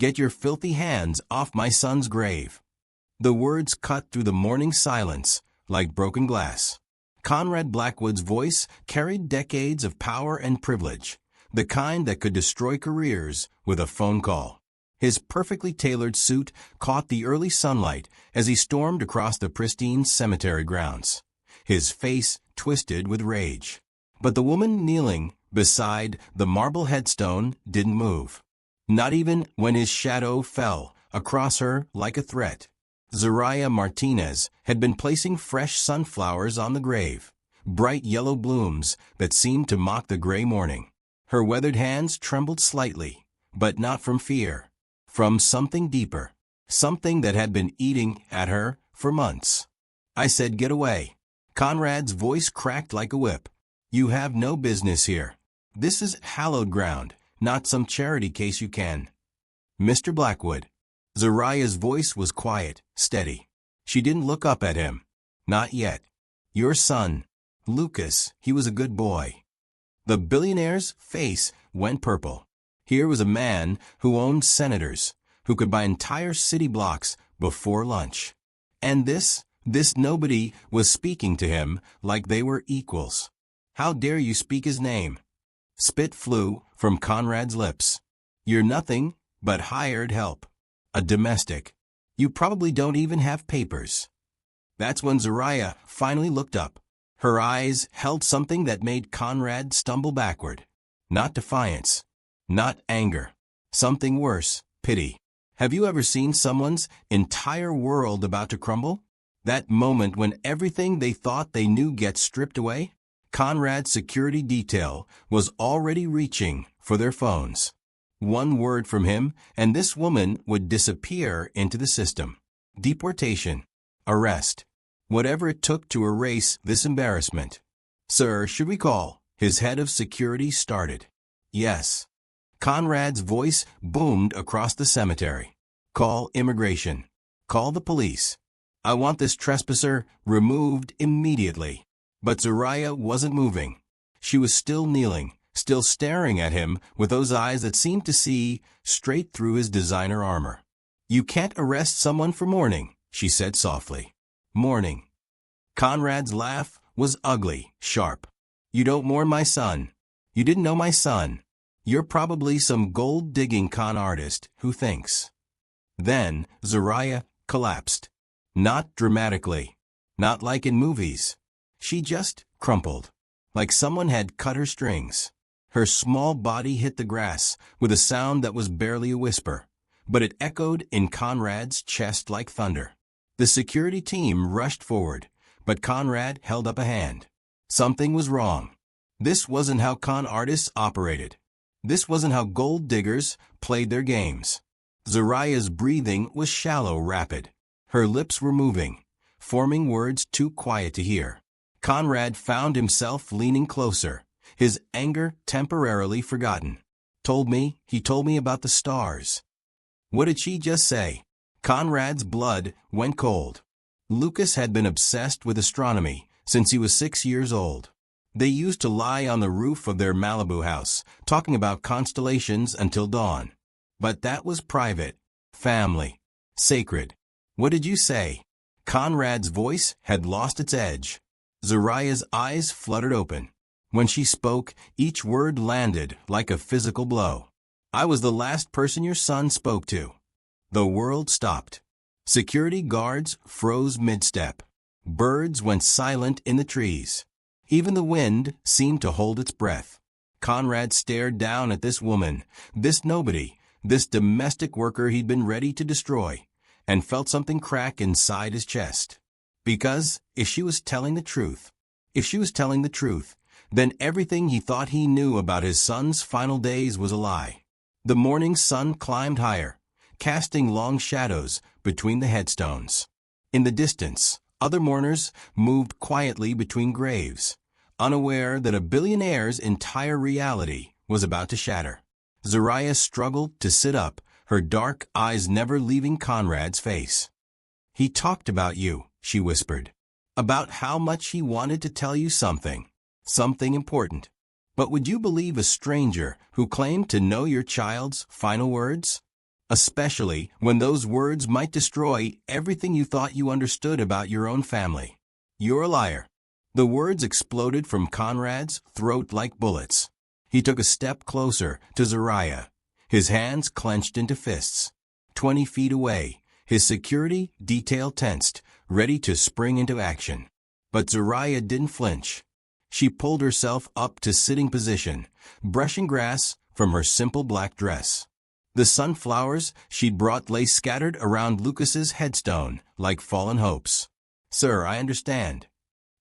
"Get your filthy hands off my son's grave." The words cut through the morning silence like broken glass. Conrad Blackwood's voice carried decades of power and privilege, the kind that could destroy careers with a phone call. His perfectly tailored suit caught the early sunlight as he stormed across the pristine cemetery grounds, his face twisted with rage. But the woman kneeling beside the marble headstone didn't move, not even when his shadow fell across her like a threat. Zariah Martinez had been placing fresh sunflowers on the grave, bright yellow blooms that seemed to mock the gray morning. Her weathered hands trembled slightly, but not from fear, from something deeper, something that had been eating at her for months. I said, "Get away." Conrad's voice cracked like a whip. "You have no business here. This is hallowed ground, not some charity case you can." "Mr. Blackwood." Zariah's voice was quiet, steady. She didn't look up at him. "Not yet. Your son, Lucas, he was a good boy." The billionaire's face went purple. Here was a man who owned senators, who could buy entire city blocks before lunch. And this nobody was speaking to him like they were equals. "How dare you speak his name?" Spit flew from Conrad's lips. "You're nothing but hired help. A domestic. You probably don't even have papers." That's when Zariah finally looked up. Her eyes held something that made Conrad stumble backward. Not defiance. Not anger. Something worse, pity. Have you ever seen someone's entire world about to crumble? That moment when everything they thought they knew gets stripped away? Conrad's security detail was already reaching for their phones. One word from him, and this woman would disappear into the system. Deportation. Arrest. Whatever it took to erase this embarrassment. "Sir, should we call?" his head of security started. "Yes." Conrad's voice boomed across the cemetery. "Call immigration. Call the police. I want this trespasser removed immediately." But Zariah wasn't moving. She was still kneeling, still staring at him with those eyes that seemed to see straight through his designer armor. "You can't arrest someone for mourning," she said softly. "Mourning." Conrad's laugh was ugly, sharp. "You don't mourn my son. You didn't know my son. You're probably some gold-digging con artist who thinks." Then Zariah collapsed. Not dramatically. Not like in movies. She just crumpled, like someone had cut her strings. Her small body hit the grass with a sound that was barely a whisper, but it echoed in Conrad's chest like thunder. The security team rushed forward, but Conrad held up a hand. Something was wrong. This wasn't how con artists operated. This wasn't how gold diggers played their games. Zariah's breathing was shallow, rapid. Her lips were moving, forming words too quiet to hear. Conrad found himself leaning closer, his anger temporarily forgotten. He told me about the stars." What did she just say? Conrad's blood went cold. Lucas had been obsessed with astronomy since he was 6 years old. They used to lie on the roof of their Malibu house, talking about constellations until dawn. But that was private, family, sacred. "What did you say?" Conrad's voice had lost its edge. Zariah's eyes fluttered open. When she spoke, each word landed like a physical blow. "I was the last person your son spoke to." The world stopped. Security guards froze mid-step. Birds went silent in the trees. Even the wind seemed to hold its breath. Conrad stared down at this woman, this nobody, this domestic worker he'd been ready to destroy, and felt something crack inside his chest. Because if she was telling the truth, then everything he thought he knew about his son's final days was a lie. The morning sun climbed higher, casting long shadows between the headstones. In the distance, other mourners moved quietly between graves, unaware that a billionaire's entire reality was about to shatter. Zariah struggled to sit up, her dark eyes never leaving Conrad's face. "He talked about you," she whispered. "About how much he wanted to tell you something important. But would you believe a stranger who claimed to know your child's final words?" especially when those words might destroy everything you thought you understood about your own family. You're a liar. The words exploded from Conrad's throat like bullets. He took a step closer to Zariah, his hands clenched into fists. 20 feet away, his security detail tensed, ready to spring into action. But Zariah didn't flinch. She pulled herself up to sitting position, brushing grass from her simple black dress. The sunflowers she'd brought lay scattered around Lucas's headstone like fallen hopes. "Sir, I understand."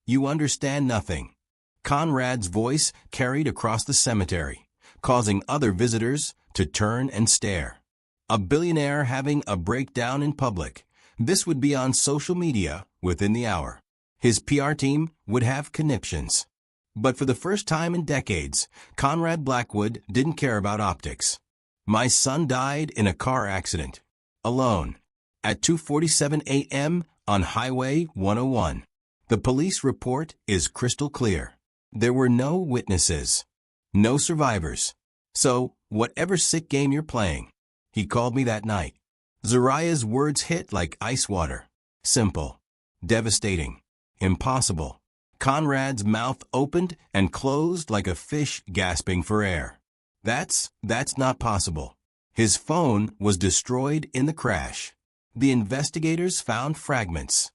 "You understand nothing." Conrad's voice carried across the cemetery, causing other visitors to turn and stare. A billionaire having a breakdown in public. This would be on social media within the hour. His PR team would have conniptions. But for the first time in decades, Conrad Blackwood didn't care about optics. "My son died in a car accident. Alone. At 2:47 a.m. on Highway 101. The police report is crystal clear. There were no witnesses. No survivors. So, whatever sick game you're playing." He called me that night. Zariah's words hit like ice water. Simple. Devastating. Impossible. Conrad's mouth opened and closed like a fish gasping for air. That's not possible. His phone was destroyed in the crash. The investigators found fragments.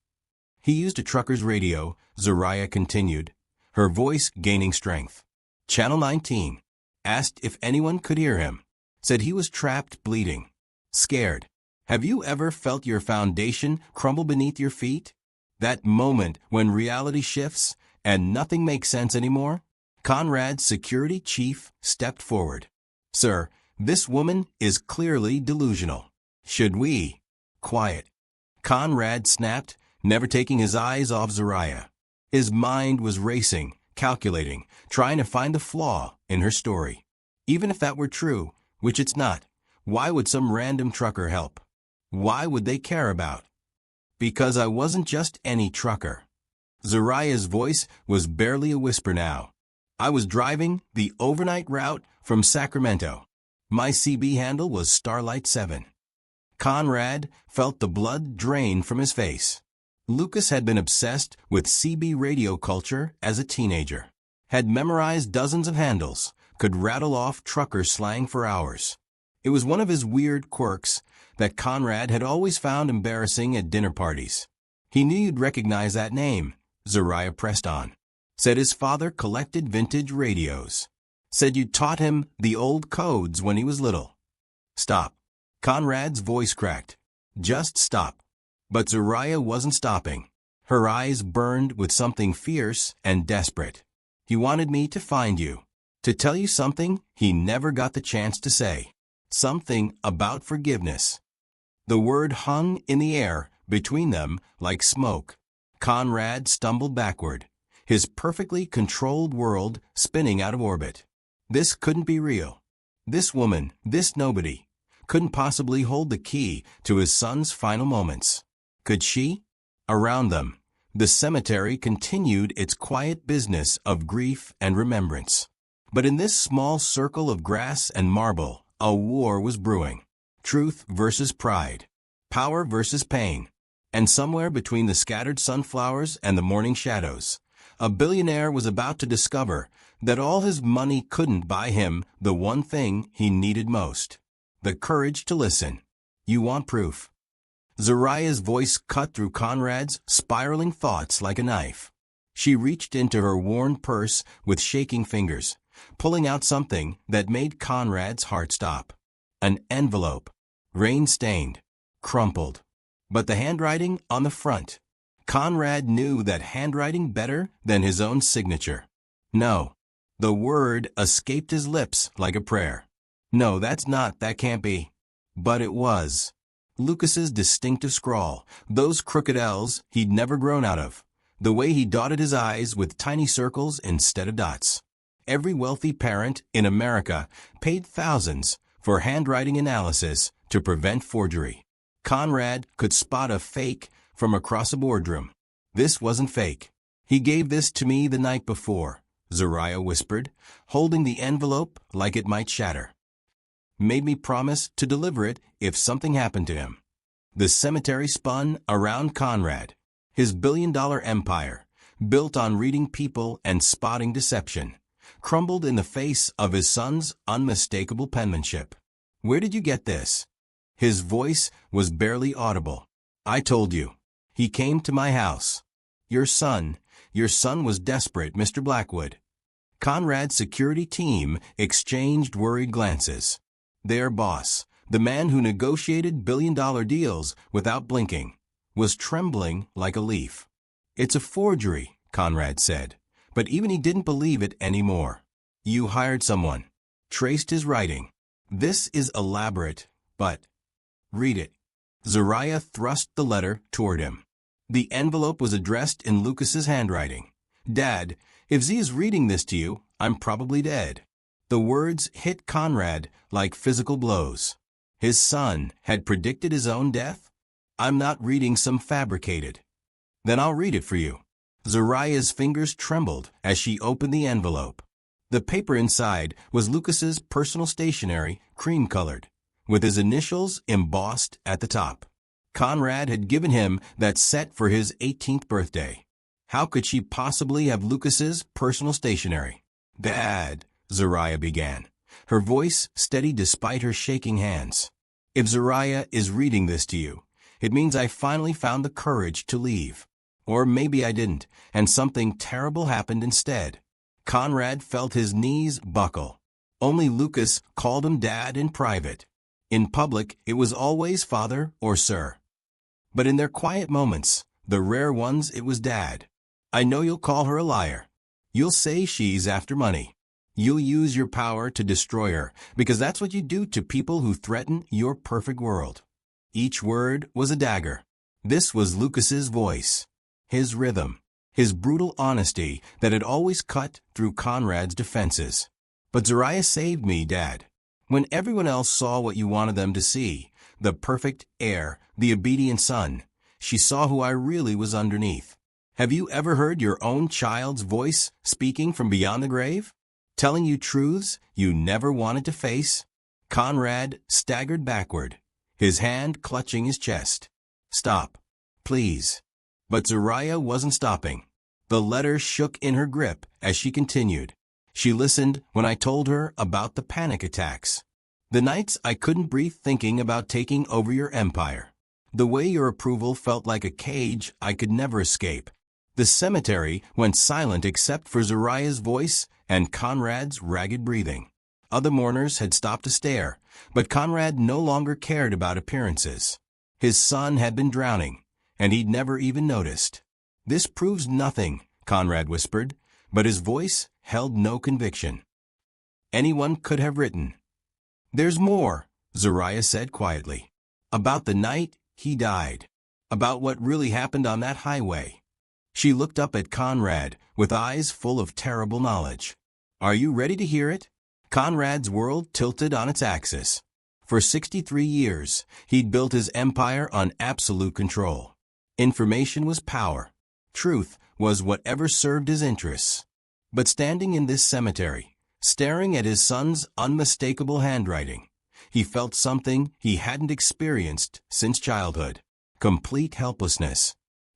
"He used a trucker's radio," Zariah continued, her voice gaining strength. "Channel 19. Asked if anyone could hear him. Said he was trapped, bleeding. Scared. Have you ever felt your foundation crumble beneath your feet? That moment when reality shifts and nothing makes sense anymore?" Conrad's security chief stepped forward. "Sir, this woman is clearly delusional. Should we—" "Quiet." Conrad snapped, never taking his eyes off Zariah. His mind was racing, calculating, trying to find the flaw in her story. Even if that were true, which it's not, why would some random trucker help? Why would they care about? "Because I wasn't just any trucker." Zariah's voice was barely a whisper now. "I was driving the overnight route from Sacramento. My CB handle was Starlight 7. Conrad felt the blood drain from his face. Lucas had been obsessed with CB radio culture as a teenager. Had memorized dozens of handles, could rattle off trucker slang for hours. It was one of his weird quirks that Conrad had always found embarrassing at dinner parties. "He knew you'd recognize that name," Zariah pressed on. "Said his father collected vintage radios. Said you taught him the old codes when he was little." "Stop." Conrad's voice cracked. "Just stop." But Zariah wasn't stopping. Her eyes burned with something fierce and desperate. "He wanted me to find you. To tell you something he never got the chance to say. Something about forgiveness." The word hung in the air between them like smoke. Conrad stumbled backward, his perfectly controlled world spinning out of orbit. This couldn't be real. This woman, this nobody, couldn't possibly hold the key to his son's final moments. Could she? Around them, the cemetery continued its quiet business of grief and remembrance. But in this small circle of grass and marble, a war was brewing. Truth versus pride. Power versus pain. And somewhere between the scattered sunflowers and the morning shadows, a billionaire was about to discover that all his money couldn't buy him the one thing he needed most. The courage to listen. "You want proof." Zariah's voice cut through Conrad's spiraling thoughts like a knife. She reached into her worn purse with shaking fingers, pulling out something that made Conrad's heart stop. An envelope. Rain-stained. Crumpled. But the handwriting on the front. Conrad knew that handwriting better than his own signature. "No." The word escaped his lips like a prayer. "No, that can't be." But it was. Lucas's distinctive scrawl, those crooked L's he'd never grown out of, the way he dotted his I's with tiny circles instead of dots. Every wealthy parent in America paid thousands for handwriting analysis to prevent forgery. Conrad could spot a fake from across a boardroom. This wasn't fake. "He gave this to me the night before," Zariah whispered, holding the envelope like it might shatter. made me promise to deliver it if something happened to him. The cemetery spun around Conrad. His billion-dollar empire, built on reading people and spotting deception, crumbled in the face of his son's unmistakable penmanship. "Where did you get this?" His voice was barely audible. "I told you. He came to my house. Your son was desperate, Mr. Blackwood." Conrad's security team exchanged worried glances. Their boss, the man who negotiated billion-dollar deals without blinking, was trembling like a leaf. "It's a forgery," Conrad said, but even he didn't believe it anymore. "You hired someone, traced his writing. This is elaborate, but—" "Read it." Zariah thrust the letter toward him. The envelope was addressed in Lucas's handwriting. "Dad, if Z is reading this to you, I'm probably dead." The words hit Conrad like physical blows. His son had predicted his own death? "I'm not reading some fabricated." "Then I'll read it for you." Zariah's fingers trembled as she opened the envelope. The paper inside was Lucas's personal stationery, cream-colored, with his initials embossed at the top. Conrad had given him that set for his 18th birthday. How could she possibly have Lucas's personal stationery? "Dad," Zariah began, her voice steady despite her shaking hands. "If Zariah is reading this to you, it means I finally found the courage to leave. Or maybe I didn't, and something terrible happened instead." Conrad felt his knees buckle. Only Lucas called him Dad in private. In public, it was always Father or Sir. But in their quiet moments, the rare ones, it was Dad. "I know you'll call her a liar. You'll say she's after money. You'll use your power to destroy her, because that's what you do to people who threaten your perfect world." Each word was a dagger. This was Lucas's voice, his rhythm, his brutal honesty that had always cut through Conrad's defenses. "But Zariah saved me, Dad. When everyone else saw what you wanted them to see, the perfect heir, the obedient son, she saw who I really was underneath. Have you ever heard your own child's voice speaking from beyond the grave? Telling you truths you never wanted to face?" Conrad staggered backward, his hand clutching his chest. "Stop, please." But Zariah wasn't stopping. The letter shook in her grip as she continued. "She listened when I told her about the panic attacks. The nights I couldn't breathe thinking about taking over your empire. The way your approval felt like a cage I could never escape. The cemetery went silent except for Zariah's voice and Conrad's ragged breathing. Other mourners had stopped to stare, but Conrad no longer cared about appearances. His son had been drowning, and he'd never even noticed. "This proves nothing," Conrad whispered, but his voice held no conviction. "Anyone could have written." "There's more," Zariah said quietly. "About the night he died. About what really happened on that highway." She looked up at Conrad with eyes full of terrible knowledge. "Are you ready to hear it?" Conrad's world tilted on its axis. For 63 years, he'd built his empire on absolute control. Information was power. Truth was whatever served his interests. But standing in this cemetery, staring at his son's unmistakable handwriting, he felt something he hadn't experienced since childhood. Complete helplessness.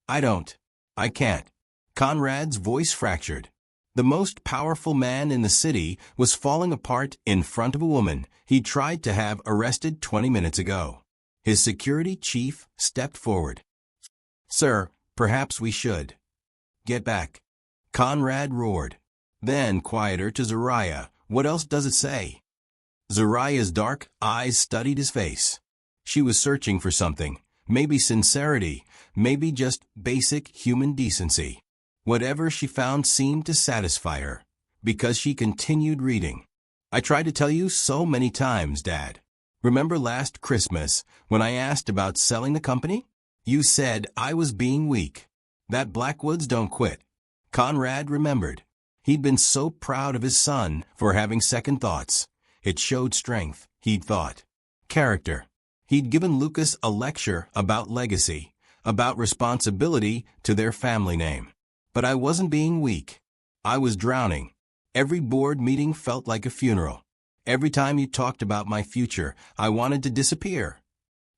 I can't." Conrad's voice fractured. The most powerful man in the city was falling apart in front of a woman he tried to have arrested 20 minutes ago. His security chief stepped forward. "Sir, perhaps we should." "Get back." Conrad roared. Then, quieter, to Zariah, "What else does it say?" Zariah's dark eyes studied his face. She was searching for something. Maybe sincerity, maybe just basic human decency. Whatever she found seemed to satisfy her, because she continued reading. "I tried to tell you so many times, Dad. Remember last Christmas when I asked about selling the company? You said I was being weak. That Blackwoods don't quit." Conrad remembered. He'd been so proud of his son for having second thoughts. It showed strength, he'd thought. Character. He'd given Lucas a lecture about legacy, about responsibility to their family name. But I wasn't being weak. I was drowning. Every board meeting felt like a funeral. Every time you talked about my future, I wanted to disappear."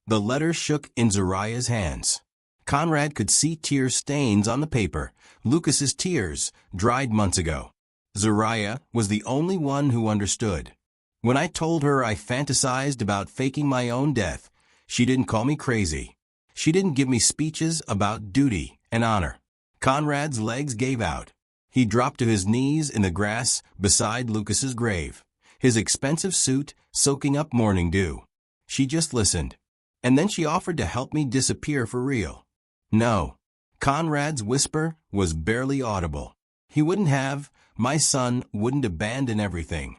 The letter shook in Zariah's hands. Conrad could see tear stains on the paper, Lucas's tears, dried months ago. Zariah was the only one who understood. When I told her I fantasized about faking my own death, she didn't call me crazy. She didn't give me speeches about duty and honor. Conrad's legs gave out. He dropped to his knees in the grass beside Lucas's grave, his expensive suit soaking up morning dew. She just listened. And then she offered to help me disappear for real. No. Conrad's whisper was barely audible. He wouldn't have. My son wouldn't abandon everything.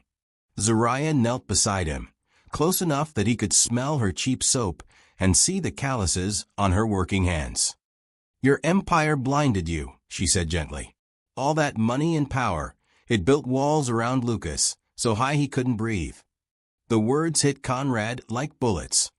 Zariah knelt beside him, close enough that he could smell her cheap soap and see the calluses on her working hands. "Your empire blinded you," she said gently. "All that money and power, it built walls around Lucas, so high he couldn't breathe." The words hit Conrad like bullets.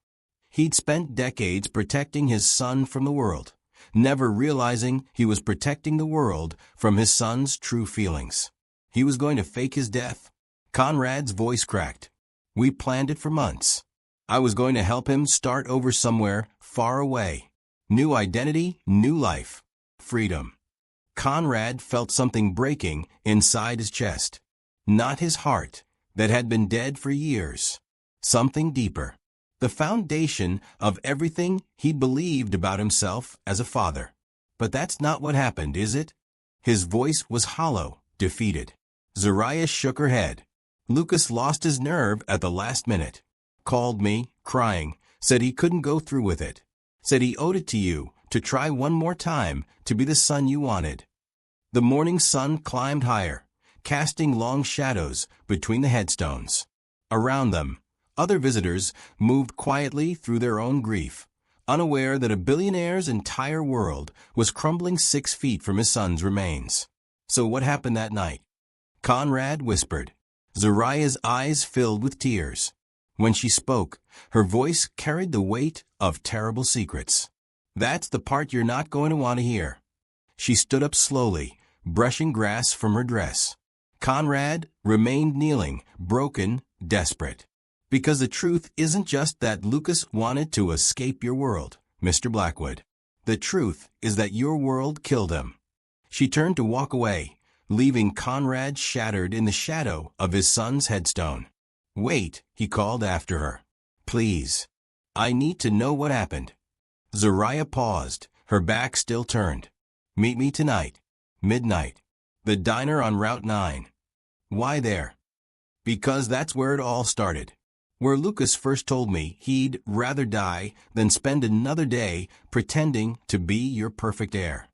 He'd spent decades protecting his son from the world, never realizing he was protecting the world from his son's true feelings. He was going to fake his death. Conrad's voice cracked. "We planned it for months. I was going to help him start over somewhere far away. New identity, new life, freedom." Conrad felt something breaking inside his chest. Not his heart, that had been dead for years. Something deeper. The foundation of everything he believed about himself as a father. But that's not what happened, is it? His voice was hollow, defeated. Zariah shook her head. "Lucas lost his nerve at the last minute. Called me, crying, said he couldn't go through with it. Said he owed it to you to try one more time to be the son you wanted." The morning sun climbed higher, casting long shadows between the headstones. Around them, other visitors moved quietly through their own grief, unaware that a billionaire's entire world was crumbling 6 feet from his son's remains. "So what happened that night?" Conrad whispered. Zariah's eyes filled with tears. When she spoke, her voice carried the weight of terrible secrets. "That's the part you're not going to want to hear." She stood up slowly, brushing grass from her dress. Conrad remained kneeling, broken, desperate. "Because the truth isn't just that Lucas wanted to escape your world, Mr. Blackwood. The truth is that your world killed him." She turned to walk away, leaving Conrad shattered in the shadow of his son's headstone. "Wait," he called after her. "Please. I need to know what happened." Zariah paused, her back still turned. "Meet me tonight. Midnight. The diner on Route 9. "Why there?" "Because that's where it all started. Where Lucas first told me he'd rather die than spend another day pretending to be your perfect heir."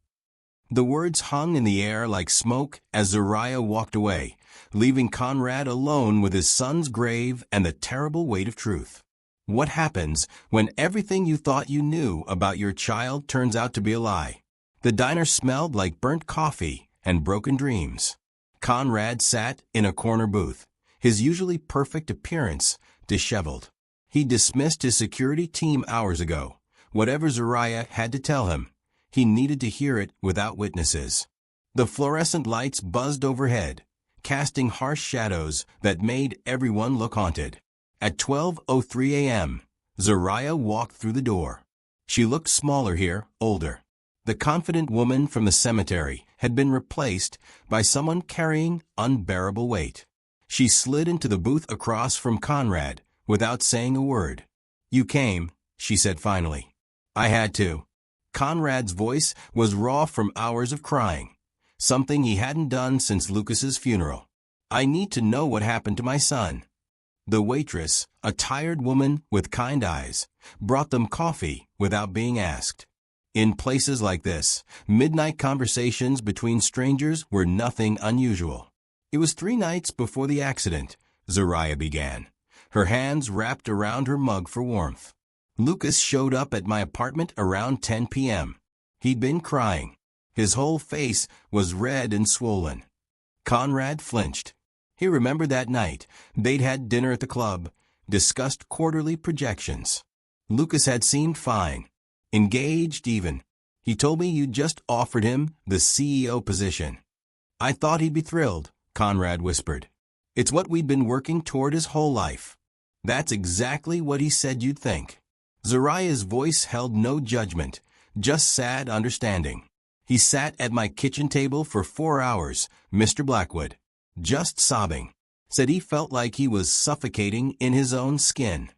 The words hung in the air like smoke as Zariah walked away, leaving Conrad alone with his son's grave and the terrible weight of truth. What happens when everything you thought you knew about your child turns out to be a lie? The diner smelled like burnt coffee and broken dreams. Conrad sat in a corner booth, his usually perfect appearance disheveled. He dismissed his security team hours ago. Whatever Zariah had to tell him, he needed to hear it without witnesses. The fluorescent lights buzzed overhead, casting harsh shadows that made everyone look haunted. At 12:03 a.m., Zariah walked through the door. She looked smaller here, older. The confident woman from the cemetery had been replaced by someone carrying unbearable weight. She slid into the booth across from Conrad without saying a word. "You came," she said finally. "I had to." Conrad's voice was raw from hours of crying, something he hadn't done since Lucas's funeral. "I need to know what happened to my son." The waitress, a tired woman with kind eyes, brought them coffee without being asked. In places like this, midnight conversations between strangers were nothing unusual. "It was 3 nights before the accident," Zariah began, her hands wrapped around her mug for warmth. "Lucas showed up at my apartment around 10 p.m. He'd been crying. His whole face was red and swollen." Conrad flinched. He remembered that night. They'd had dinner at the club, discussed quarterly projections. Lucas had seemed fine, engaged even. "He told me you just offered him the CEO position." "I thought he'd be thrilled," Conrad whispered. It's what we'd been working toward his whole life. That's exactly what he said you'd think. Zariah's voice held no judgment, just sad understanding. He sat at my kitchen table for 4 hours, Mr. Blackwood, just sobbing. Said he felt like he was suffocating in his own skin.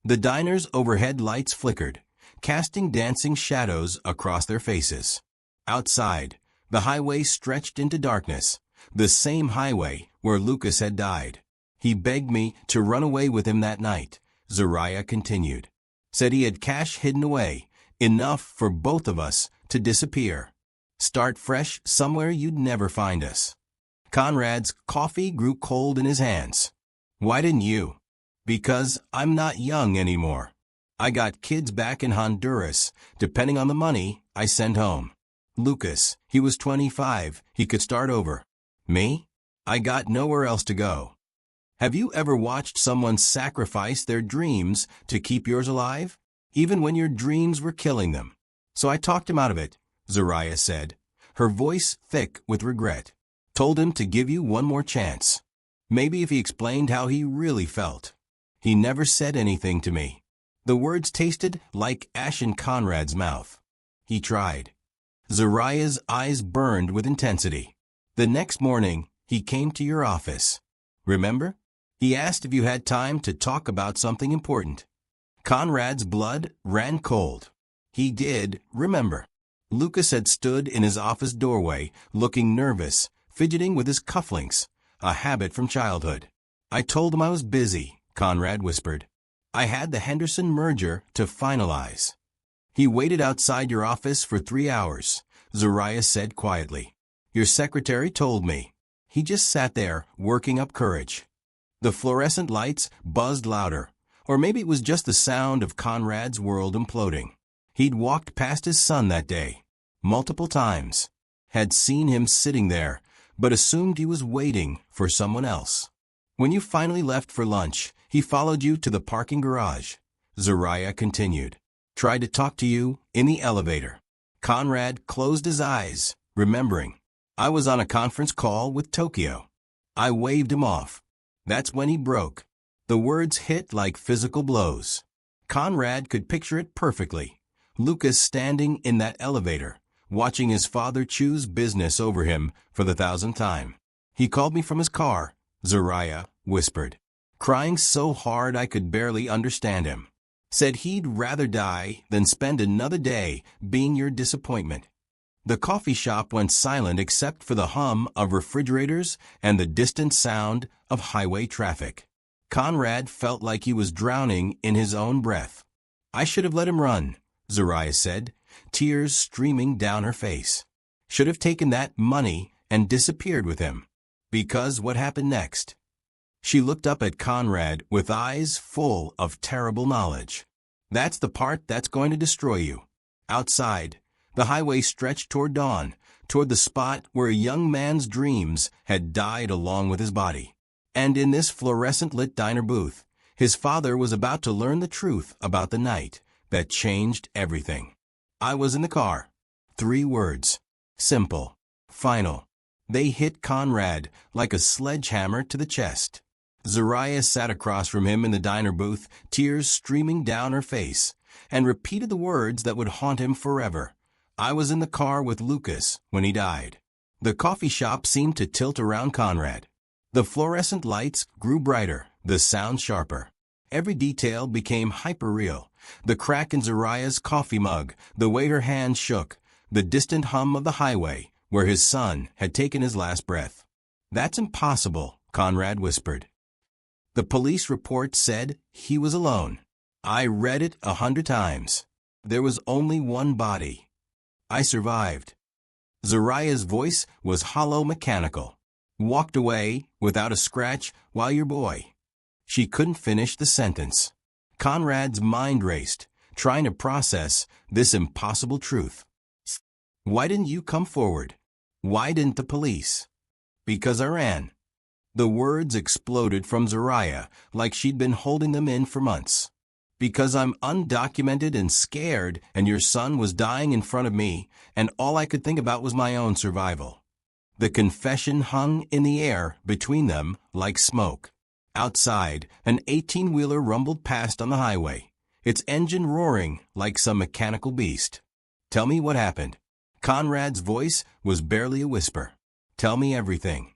The diner's overhead lights flickered, casting dancing shadows across their faces. Outside, the highway stretched into darkness, the same highway where Lucas had died. He begged me to run away with him that night, Zariah continued. Said he had cash hidden away, enough for both of us to disappear. Start fresh somewhere you'd never find us. Conrad's coffee grew cold in his hands. Why didn't you? Because I'm not young anymore. I got kids back in Honduras, depending on the money I send home. Lucas, he was 25, he could start over. Me? I got nowhere else to go. Have you ever watched someone sacrifice their dreams to keep yours alive? Even when your dreams were killing them. So I talked him out of it, Zariah said, her voice thick with regret. Told him to give you one more chance. Maybe if he explained how he really felt. He never said anything to me. The words tasted like ash in Conrad's mouth. He tried. Zariah's eyes burned with intensity. The next morning, he came to your office. Remember? He asked if you had time to talk about something important. Conrad's blood ran cold. He did remember. Lucas had stood in his office doorway, looking nervous, fidgeting with his cufflinks, a habit from childhood. I told him I was busy, Conrad whispered. I had the Henderson merger to finalize. He waited outside your office for 3 hours, Zariah said quietly. Your secretary told me. He just sat there, working up courage. The fluorescent lights buzzed louder, or maybe it was just the sound of Conrad's world imploding. He'd walked past his son that day, multiple times, had seen him sitting there, but assumed he was waiting for someone else. When you finally left for lunch, he followed you to the parking garage. Zariah continued. Tried to talk to you in the elevator. Conrad closed his eyes, remembering. I was on a conference call with Tokyo. I waved him off. That's when he broke. The words hit like physical blows. Conrad could picture it perfectly. Lucas standing in that elevator, watching his father choose business over him for the 1,000th time. He called me from his car, Zariah whispered, crying so hard I could barely understand him. Said he'd rather die than spend another day being your disappointment. The coffee shop went silent except for the hum of refrigerators and the distant sound of highway traffic. Conrad felt like he was drowning in his own breath. I should have let him run, Zariah said, tears streaming down her face. Should have taken that money and disappeared with him. Because what happened next? She looked up at Conrad with eyes full of terrible knowledge. That's the part that's going to destroy you. Outside, the highway stretched toward dawn, toward the spot where a young man's dreams had died along with his body. And in this fluorescent-lit diner booth, his father was about to learn the truth about the night that changed everything. I was in the car. 3 words. Simple. Final. They hit Conrad like a sledgehammer to the chest. Zariah sat across from him in the diner booth, tears streaming down her face, and repeated the words that would haunt him forever. I was in the car with Lucas when he died. The coffee shop seemed to tilt around Conrad. The fluorescent lights grew brighter, the sound sharper. Every detail became hyper-real. The crack in Zariah's coffee mug, the way her hand shook, the distant hum of the highway where his son had taken his last breath. That's impossible, Conrad whispered. The police report said he was alone. I read it 100 times. There was only one body. I survived. Zariah's voice was hollow mechanical. Walked away without a scratch while your boy. She couldn't finish the sentence. Conrad's mind raced, trying to process this impossible truth. Why didn't you come forward? Why didn't the police? Because I ran. The words exploded from Zariah like she'd been holding them in for months. Because I'm undocumented and scared, and your son was dying in front of me, and all I could think about was my own survival. The confession hung in the air between them like smoke. Outside, an 18-wheeler rumbled past on the highway, its engine roaring like some mechanical beast. "Tell me what happened." Conrad's voice was barely a whisper. "Tell me everything."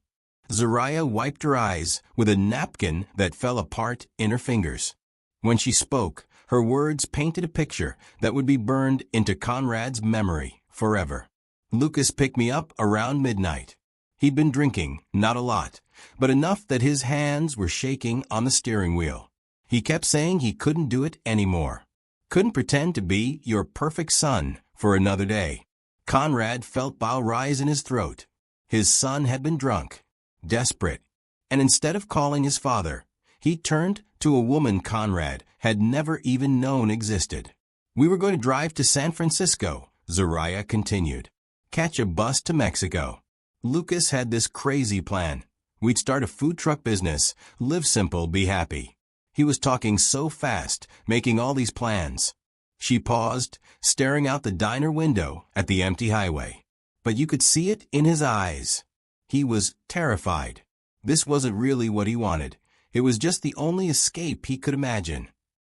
Zariah wiped her eyes with a napkin that fell apart in her fingers. When she spoke, her words painted a picture that would be burned into Conrad's memory forever. "Lucas picked me up around midnight. He'd been drinking, not a lot, but enough that his hands were shaking on the steering wheel. He kept saying he couldn't do it anymore. Couldn't pretend to be your perfect son for another day." Conrad felt bile rise in his throat. His son had been drunk, desperate, and instead of calling his father, he turned to a woman Conrad had never even known existed. "We were going to drive to San Francisco," Zariah continued. "Catch a bus to Mexico. Lucas had this crazy plan. We'd start a food truck business, live simple, be happy. He was talking so fast, making all these plans." She paused, staring out the diner window at the empty highway. But you could see it in his eyes. He was terrified. This wasn't really what he wanted. It was just the only escape he could imagine.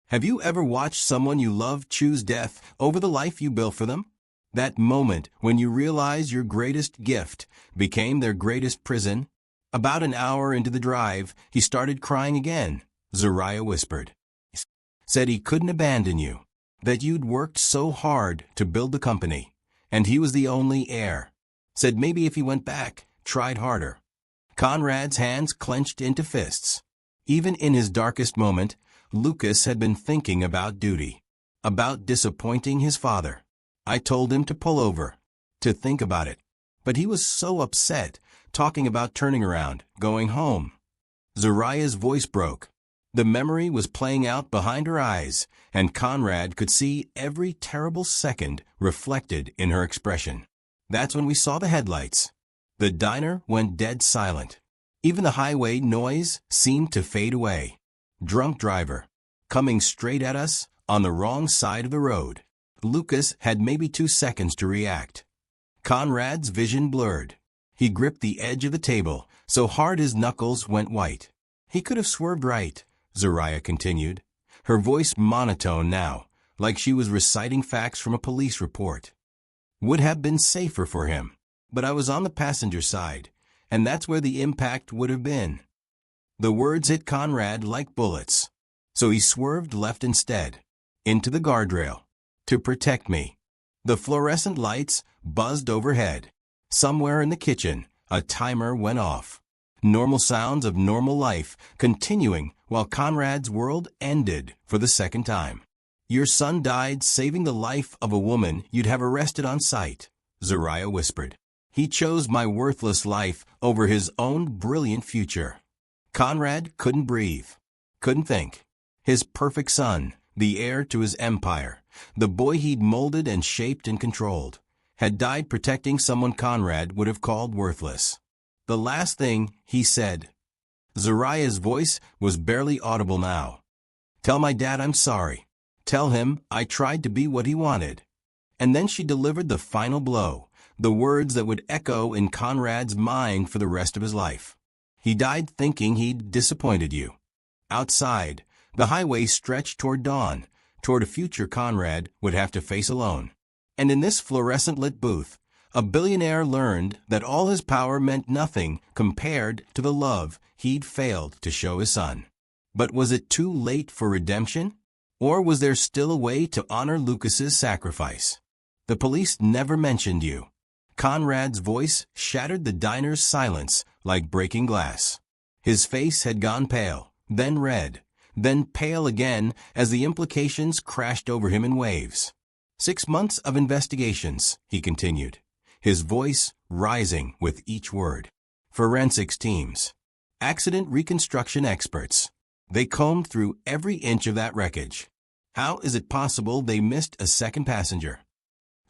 Have you ever watched someone you love choose death over the life you built for them? That moment when you realize your greatest gift became their greatest prison? About an hour into the drive, he started crying again, Zariah whispered. Said he couldn't abandon you, that you'd worked so hard to build the company, and he was the only heir. Said maybe if he went back, tried harder. Conrad's hands clenched into fists. Even in his darkest moment, Lucas had been thinking about duty, about disappointing his father. I told him to pull over, to think about it. But he was so upset, talking about turning around, going home. Zariah's voice broke. The memory was playing out behind her eyes, and Conrad could see every terrible second reflected in her expression. That's when we saw the headlights. The diner went dead silent. Even the highway noise seemed to fade away. Drunk driver, coming straight at us on the wrong side of the road. Lucas had maybe 2 seconds to react. Conrad's vision blurred. He gripped the edge of the table so hard his knuckles went white. He could have swerved right, Zariah continued, her voice monotone now, like she was reciting facts from a police report. Would have been safer for him, but I was on the passenger side, and that's where the impact would have been. The words hit Conrad like bullets, so he swerved left instead, into the guardrail, to protect me. The fluorescent lights buzzed overhead. Somewhere in the kitchen, a timer went off. Normal sounds of normal life continuing while Conrad's world ended for the second time. Your son died saving the life of a woman you'd have arrested on sight, Zariah whispered. He chose my worthless life over his own brilliant future. Conrad couldn't breathe, couldn't think. His perfect son, the heir to his empire, the boy he'd molded and shaped and controlled, had died protecting someone Conrad would have called worthless. The last thing he said. Zariah's voice was barely audible now. Tell my dad I'm sorry. Tell him I tried to be what he wanted. And then she delivered the final blow, the words that would echo in Conrad's mind for the rest of his life. He died thinking he'd disappointed you. Outside, the highway stretched toward dawn, toward a future Conrad would have to face alone. And in this fluorescent-lit booth, a billionaire learned that all his power meant nothing compared to the love he'd failed to show his son. But was it too late for redemption? Or was there still a way to honor Lucas's sacrifice? The police never mentioned you. Conrad's voice shattered the diner's silence like breaking glass. His face had gone pale, then red, then pale again as the implications crashed over him in waves. 6 months of investigations, he continued, his voice rising with each word. Forensics teams, accident reconstruction experts. They combed through every inch of that wreckage. How is it possible they missed a second passenger?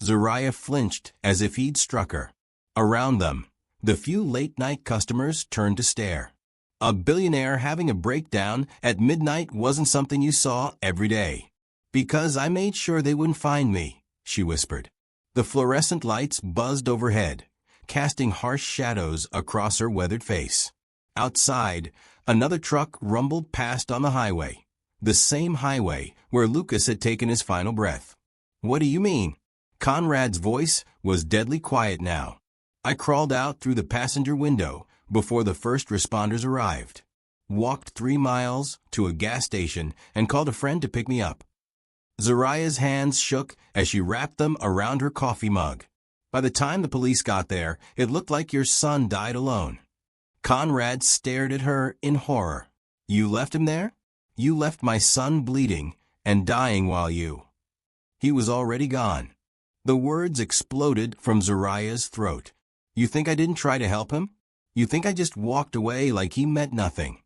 Zariah flinched as if he'd struck her. Around them, the few late-night customers turned to stare. A billionaire having a breakdown at midnight wasn't something you saw every day. Because I made sure they wouldn't find me, she whispered. The fluorescent lights buzzed overhead. casting harsh shadows across her weathered face. Outside, another truck rumbled past on the highway, the same highway where Lucas had taken his final breath. "What do you mean?" Conrad's voice was deadly quiet now. "I crawled out through the passenger window before the first responders arrived. Walked 3 miles to a gas station and called a friend to pick me up." Zariah's hands shook as she wrapped them around her coffee mug. "By the time the police got there, it looked like your son died alone." Conrad stared at her in horror. "You left him there? You left my son bleeding and dying while you—" He was already gone. The words exploded from Zariah's throat. "You think I didn't try to help him? You think I just walked away like he meant nothing?"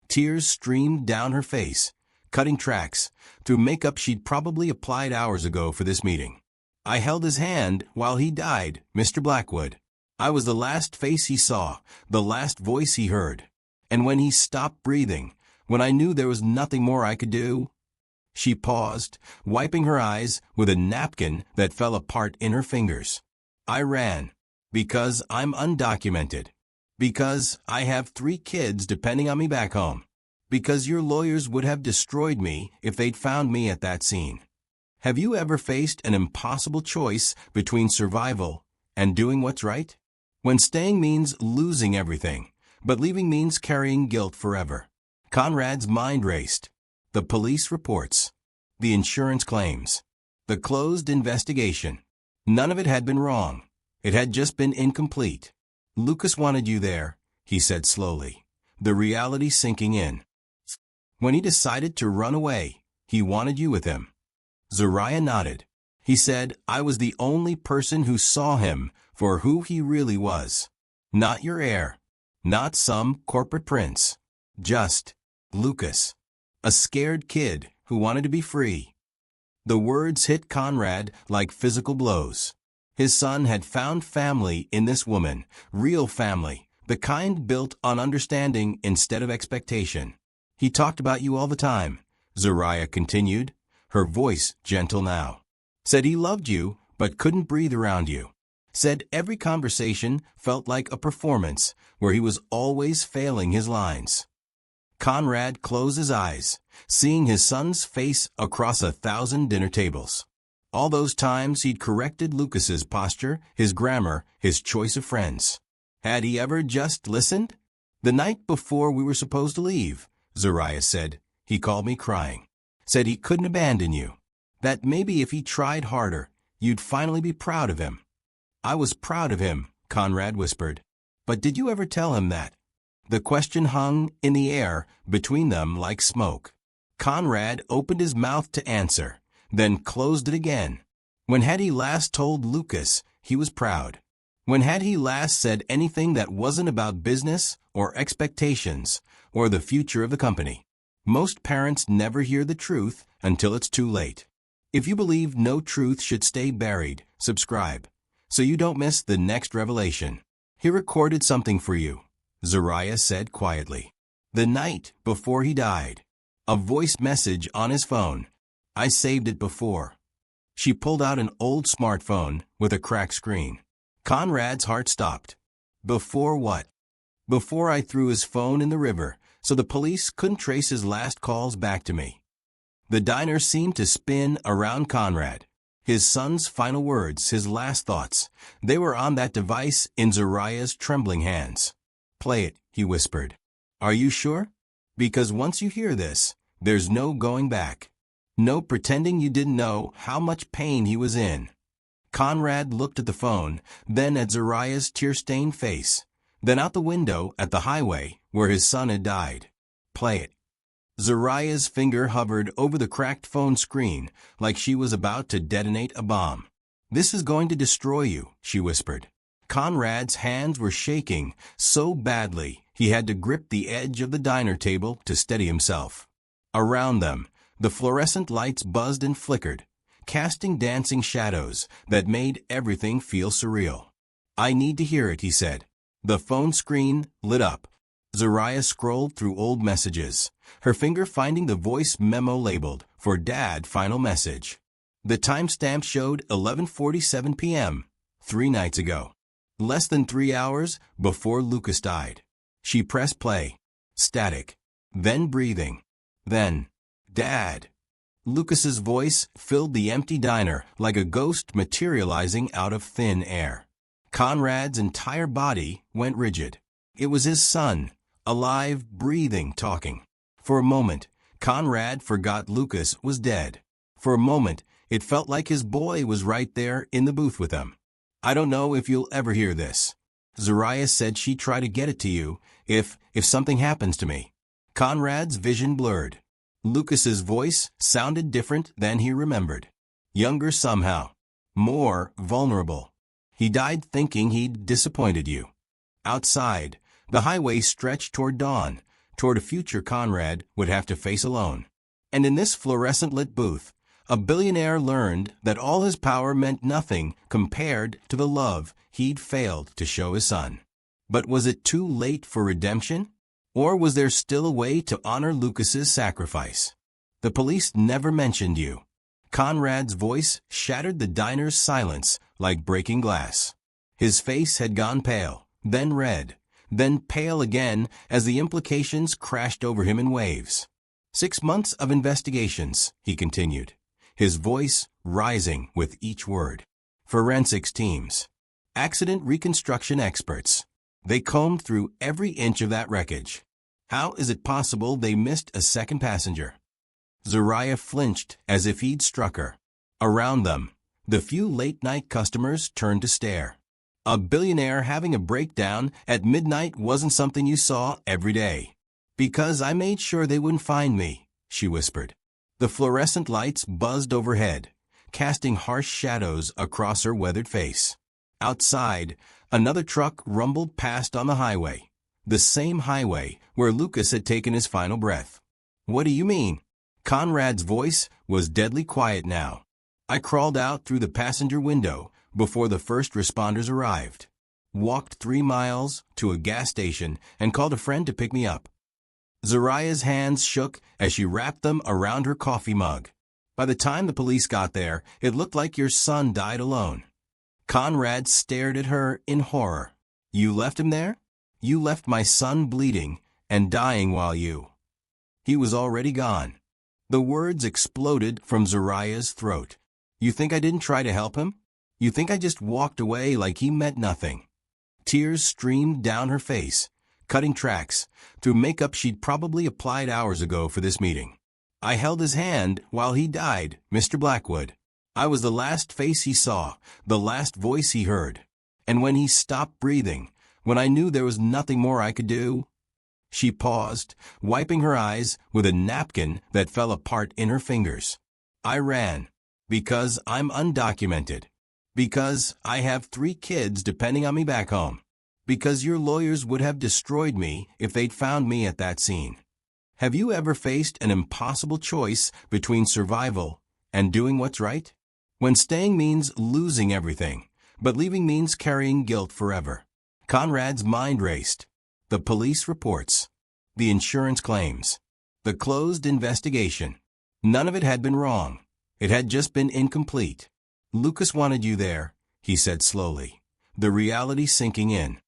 Tears streamed down her face, cutting tracks through makeup she'd probably applied hours ago for this meeting. "I held his hand while he died, Mr. Blackwood. I was the last face he saw, the last voice he heard. And when he stopped breathing, when I knew there was nothing more I could do—" She paused, wiping her eyes with a napkin that fell apart in her fingers. "I ran. Because I'm undocumented. Because I have 3 kids depending on me back home. Because your lawyers would have destroyed me if they'd found me at that scene. Have you ever faced an impossible choice between survival and doing what's right? When staying means losing everything, but leaving means carrying guilt forever." Conrad's mind raced. The police reports. The insurance claims. The closed investigation. None of it had been wrong. It had just been incomplete. "Lucas wanted you there," he said slowly, the reality sinking in. "When he decided to run away, he wanted you with him." Zariah nodded. "He said I was the only person who saw him for who he really was. Not your heir. Not some corporate prince. Just Lucas. A scared kid who wanted to be free." The words hit Conrad like physical blows. His son had found family in this woman, real family, the kind built on understanding instead of expectation. "He talked about you all the time," Zariah continued, her voice gentle now. "Said he loved you but couldn't breathe around you. Said every conversation felt like a performance where he was always failing his lines." Conrad closed his eyes, seeing his son's face across 1,000 dinner tables. All those times he'd corrected Lucas's posture, his grammar, his choice of friends. Had he ever just listened? "The night before we were supposed to leave," Zariah said, "he called me crying. Said he couldn't abandon you. That maybe if he tried harder, you'd finally be proud of him." "I was proud of him," Conrad whispered. "But did you ever tell him that?" The question hung in the air between them like smoke. Conrad opened his mouth to answer, then closed it again. When had he last told Lucas he was proud? When had he last said anything that wasn't about business or expectations or the future of the company? Most parents never hear the truth until it's too late. If you believe no truth should stay buried, subscribe so you don't miss the next revelation. "He recorded something for you," Zariah said quietly. "The night before he died. A voice message on his phone. I saved it before." She pulled out an old smartphone with a cracked screen. Conrad's heart stopped. "Before what?" "Before I threw his phone in the river so the police couldn't trace his last calls back to me." The diner seemed to spin around Conrad. His son's final words, his last thoughts, they were on that device in Zariah's trembling hands. "Play it," he whispered. "Are you sure? Because once you hear this, there's no going back. No pretending you didn't know how much pain he was in." Conrad looked at the phone, then at Zariah's tear-stained face, then out the window at the highway where his son had died. "Play it." Zariah's finger hovered over the cracked phone screen like she was about to detonate a bomb. "This is going to destroy you," she whispered. Conrad's hands were shaking so badly he had to grip the edge of the diner table to steady himself. Around them, the fluorescent lights buzzed and flickered, casting dancing shadows that made everything feel surreal. "I need to hear it," he said. The phone screen lit up. Zariah scrolled through old messages, her finger finding the voice memo labeled, "For Dad, final message." The timestamp showed 11:47 p.m., 3 nights ago. Less than 3 hours before Lucas died. She pressed play. Static. Then breathing. Then, Dad. Lucas's voice filled the empty diner like a ghost materializing out of thin air. Conrad's entire body went rigid. It was his son, alive, breathing, talking. For a moment, Conrad forgot Lucas was dead. For a moment, it felt like his boy was right there in the booth with him. I don't know if you'll ever hear this. Zariah said she'd try to get it to you if something happens to me. Conrad's vision blurred. Lucas's voice sounded different than he remembered. Younger somehow. More vulnerable. He died thinking he'd disappointed you. Outside, the highway stretched toward dawn, toward a future Conrad would have to face alone. And in this fluorescent-lit booth, a billionaire learned that all his power meant nothing compared to the love he'd failed to show his son. But was it too late for redemption? Or was there still a way to honor Lucas's sacrifice? The police never mentioned you. Conrad's voice shattered the diner's silence like breaking glass. His face had gone pale, then red, then pale again as the implications crashed over him in waves. 6 months of investigations, he continued, his voice rising with each word. Forensics teams. Accident reconstruction experts. They combed through every inch of that wreckage. How is it possible they missed a second passenger? Zariah flinched as if he'd struck her. Around them, the few late-night customers turned to stare. A billionaire having a breakdown at midnight wasn't something you saw every day. Because I made sure they wouldn't find me, she whispered. The fluorescent lights buzzed overhead, casting harsh shadows across her weathered face. Outside, another truck rumbled past on the highway. The same highway where Lucas had taken his final breath. What do you mean? Conrad's voice was deadly quiet now. I crawled out through the passenger window before the first responders arrived. Walked 3 miles to a gas station and called a friend to pick me up. Zariah's hands shook as she wrapped them around her coffee mug. By the time the police got there, it looked like your son died alone. Conrad stared at her in horror. You left him there? You left my son bleeding and dying while you... He was already gone. The words exploded from Zariah's throat. You think I didn't try to help him? You think I just walked away like he meant nothing? Tears streamed down her face, cutting tracks through makeup she'd probably applied hours ago for this meeting. I held his hand while he died, Mr. Blackwood. I was the last face he saw, the last voice he heard. And when he stopped breathing, when I knew there was nothing more I could do... She paused, wiping her eyes with a napkin that fell apart in her fingers. I ran. Because I'm undocumented. Because I have 3 kids depending on me back home. Because your lawyers would have destroyed me if they'd found me at that scene. Have you ever faced an impossible choice between survival and doing what's right? When staying means losing everything, but leaving means carrying guilt forever. Conrad's mind raced. The police reports. The insurance claims. The closed investigation. None of it had been wrong. It had just been incomplete. Lucas wanted you there, he said slowly, the reality sinking in.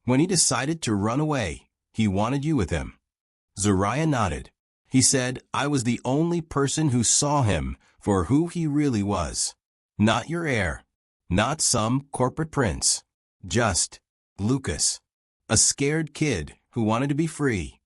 When he decided to run away, he wanted you with him. Zariah nodded. He said, I was the only person who saw him for who he really was. Not your heir. Not some corporate prince. Just Lucas. A scared kid who wanted to be free.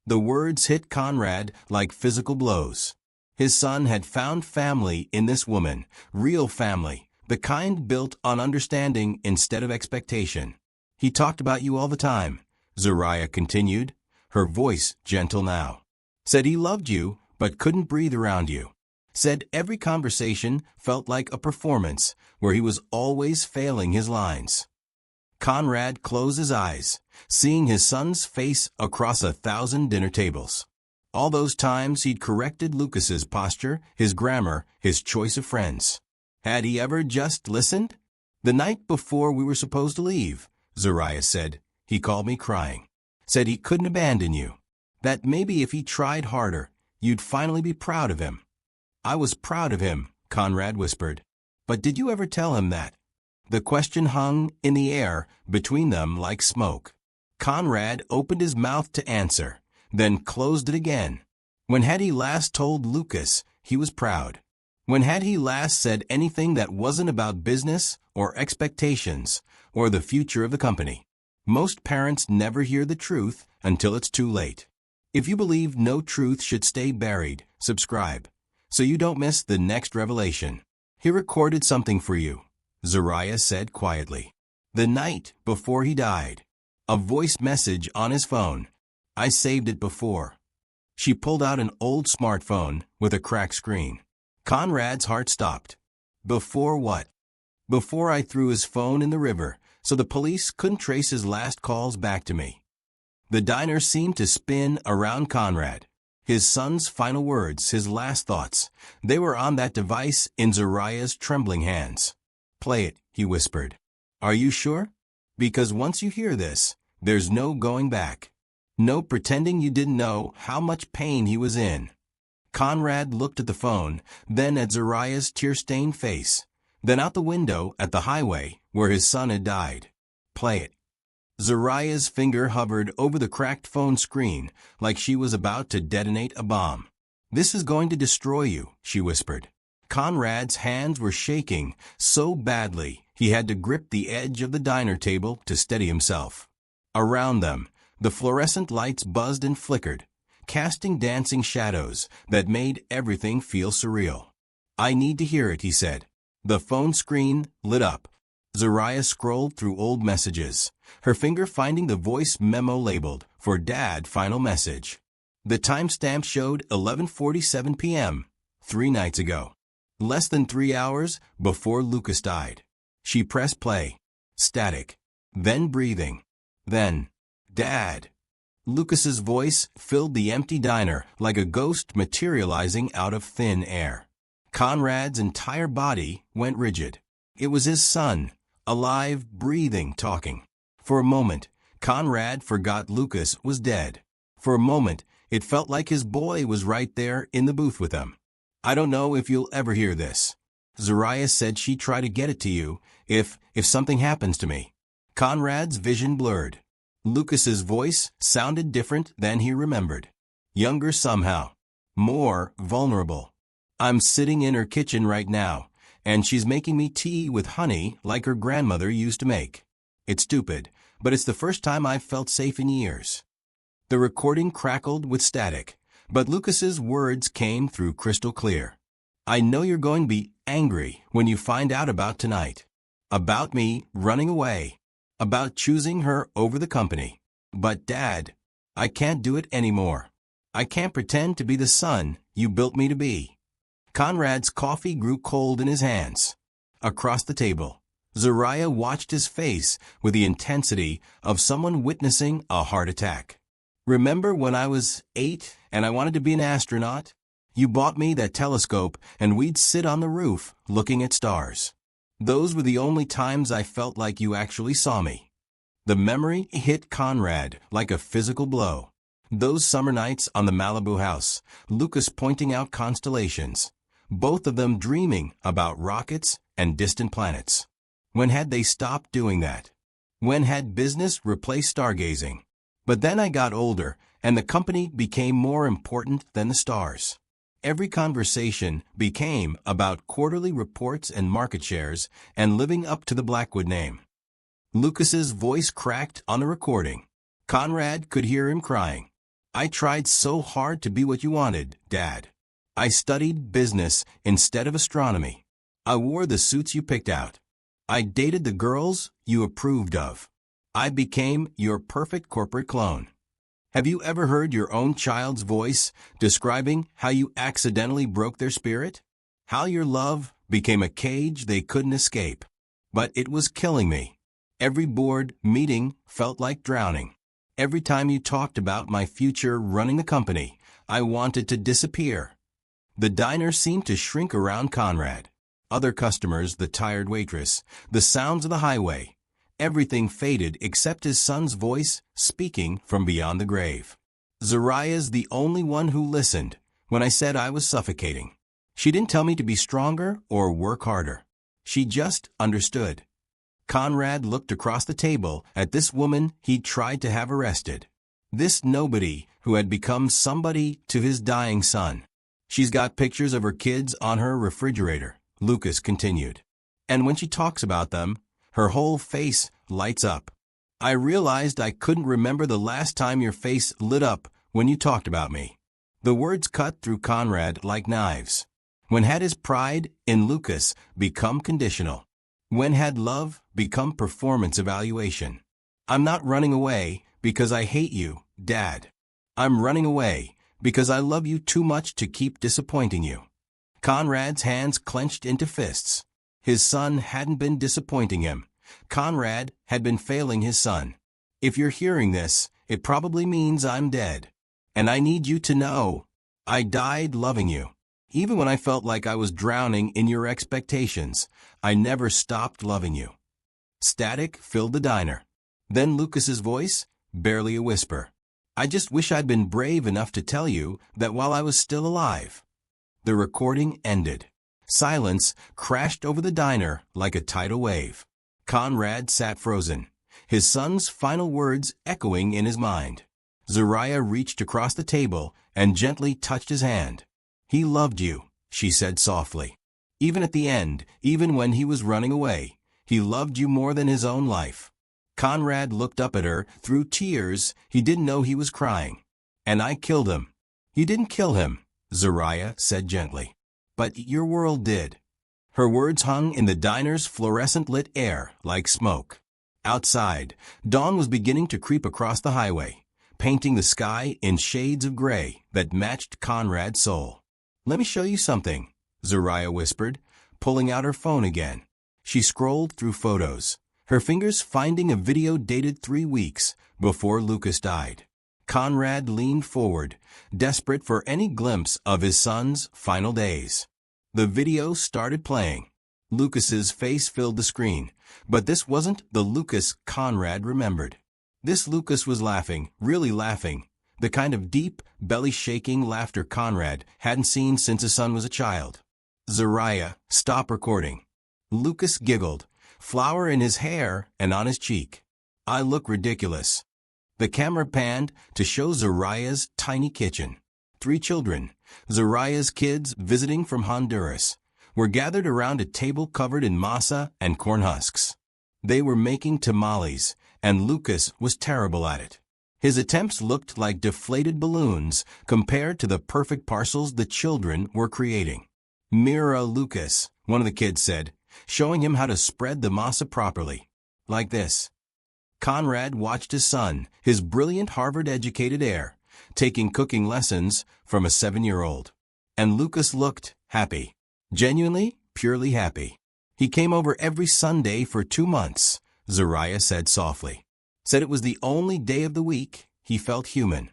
The words hit Conrad like physical blows. His son had found family in this woman, real family, the kind built on understanding instead of expectation. He talked about you all the time, Zariah continued, her voice gentle now. Said he loved you, but couldn't breathe around you. Said every conversation felt like a performance where he was always failing his lines. Conrad closed his eyes, seeing his son's face across 1,000 dinner tables. All those times he'd corrected Lucas's posture, his grammar, his choice of friends. Had he ever just listened? The night before we were supposed to leave, Zariah said, he called me crying. Said he couldn't abandon you. That maybe if he tried harder, you'd finally be proud of him. I was proud of him, Conrad whispered. But did you ever tell him that? The question hung in the air between them like smoke. Conrad opened his mouth to answer, then closed it again. When had he last told Lucas he was proud? When had he last said anything that wasn't about business or expectations or the future of the company? Most parents never hear the truth until it's too late. If you believe no truth should stay buried, subscribe so you don't miss the next revelation. He recorded something for you, Zariah said quietly. The night before he died. A voice message on his phone. I saved it before. She pulled out an old smartphone with a cracked screen. Conrad's heart stopped. Before what? Before I threw his phone in the river so the police couldn't trace his last calls back to me. The diner seemed to spin around Conrad. His son's final words, his last thoughts, they were on that device in Zariah's trembling hands. Play it, he whispered. Are you sure? Because once you hear this, there's no going back. No pretending you didn't know how much pain he was in. Conrad looked at the phone, then at Zariah's tear-stained face, then out the window at the highway where his son had died. Play it. Zariah's finger hovered over the cracked phone screen like she was about to detonate a bomb. This is going to destroy you, she whispered. Conrad's hands were shaking so badly he had to grip the edge of the diner table to steady himself. Around them, the fluorescent lights buzzed and flickered, casting dancing shadows that made everything feel surreal. I need to hear it, he said. The phone screen lit up. Zariah scrolled through old messages, her finger finding the voice memo labeled, "For Dad, final message." The timestamp showed 11:47 p.m., 3 nights ago. Less than 3 hours before Lucas died. She pressed play. Static. Then breathing. Then, Dad. Lucas's voice filled the empty diner like a ghost materializing out of thin air. Conrad's entire body went rigid. It was his son, alive, breathing, talking. For a moment, Conrad forgot Lucas was dead. For a moment, it felt like his boy was right there in the booth with him. I don't know if you'll ever hear this. Zariah said she'd try to get it to you if something happens to me. Conrad's vision blurred. Lucas's voice sounded different than he remembered. Younger somehow. More vulnerable. I'm sitting in her kitchen right now, and she's making me tea with honey like her grandmother used to make. It's stupid, but it's the first time I've felt safe in years. The recording crackled with static, but Lucas's words came through crystal clear. I know you're going to be angry when you find out about tonight. About me running away. About choosing her over the company. But Dad, I can't do it anymore. I can't pretend to be the son you built me to be. Conrad's coffee grew cold in his hands. Across the table, Zariah watched his face with the intensity of someone witnessing a heart attack. Remember when I was 8 and I wanted to be an astronaut? You bought me that telescope and we'd sit on the roof looking at stars. Those were the only times I felt like you actually saw me. The memory hit Conrad like a physical blow. Those summer nights on the Malibu house, Lucas pointing out constellations, both of them dreaming about rockets and distant planets. When had they stopped doing that? When had business replaced stargazing? But then I got older, and the company became more important than the stars. Every conversation became about quarterly reports and market shares and living up to the Blackwood name. Lucas's voice cracked on the recording. Conrad could hear him crying. I tried so hard to be what you wanted, Dad. I studied business instead of astronomy. I wore the suits you picked out. I dated the girls you approved of. I became your perfect corporate clone. Have you ever heard your own child's voice describing how you accidentally broke their spirit? How your love became a cage they couldn't escape? But it was killing me. Every board meeting felt like drowning. Every time you talked about my future running the company, I wanted to disappear. The diner seemed to shrink around Conrad. Other customers, the tired waitress, the sounds of the highway. Everything faded except his son's voice speaking from beyond the grave. Zariah's the only one who listened when I said I was suffocating. She didn't tell me to be stronger or work harder. She just understood. Conrad looked across the table at this woman he'd tried to have arrested. This nobody who had become somebody to his dying son. She's got pictures of her kids on her refrigerator, Lucas continued. And when she talks about them, her whole face lights up. I realized I couldn't remember the last time your face lit up when you talked about me. The words cut through Conrad like knives. When had his pride in Lucas become conditional? When had love become performance evaluation? I'm not running away because I hate you, Dad. I'm running away because I love you too much to keep disappointing you. Conrad's hands clenched into fists. His son hadn't been disappointing him. Conrad had been failing his son. If you're hearing this, it probably means I'm dead. And I need you to know, I died loving you. Even when I felt like I was drowning in your expectations, I never stopped loving you. Static filled the diner. Then Lucas's voice, barely a whisper. I just wish I'd been brave enough to tell you that while I was still alive. The recording ended. Silence crashed over the diner like a tidal wave. Conrad sat frozen, his son's final words echoing in his mind. Zariah reached across the table and gently touched his hand. He loved you, she said softly. Even at the end, even when he was running away, he loved you more than his own life. Conrad looked up at her through tears. He didn't know he was crying. And I killed him. You didn't kill him, Zariah said gently. But your world did. Her words hung in the diner's fluorescent-lit air like smoke. Outside, dawn was beginning to creep across the highway, painting the sky in shades of gray that matched Conrad's soul. Let me show you something, Zariah whispered, pulling out her phone again. She scrolled through photos, her fingers finding a video dated 3 weeks before Lucas died. Conrad leaned forward, desperate for any glimpse of his son's final days. The video started playing. Lucas's face filled the screen, but this wasn't the Lucas Conrad remembered. This Lucas was laughing, really laughing, the kind of deep, belly-shaking laughter Conrad hadn't seen since his son was a child. Zariah, stop recording. Lucas giggled, flour in his hair and on his cheek. I look ridiculous. The camera panned to show Zariah's tiny kitchen. 3 children, Zariah's kids visiting from Honduras, were gathered around a table covered in masa and corn husks. They were making tamales, and Lucas was terrible at it. His attempts looked like deflated balloons compared to the perfect parcels the children were creating. Mira Lucas, one of the kids said, showing him how to spread the masa properly. Like this. Conrad watched his son, his brilliant Harvard-educated heir, taking cooking lessons from a 7-year-old. And Lucas looked happy. Genuinely, purely happy. He came over every Sunday for 2 months, Zariah said softly. Said it was the only day of the week he felt human.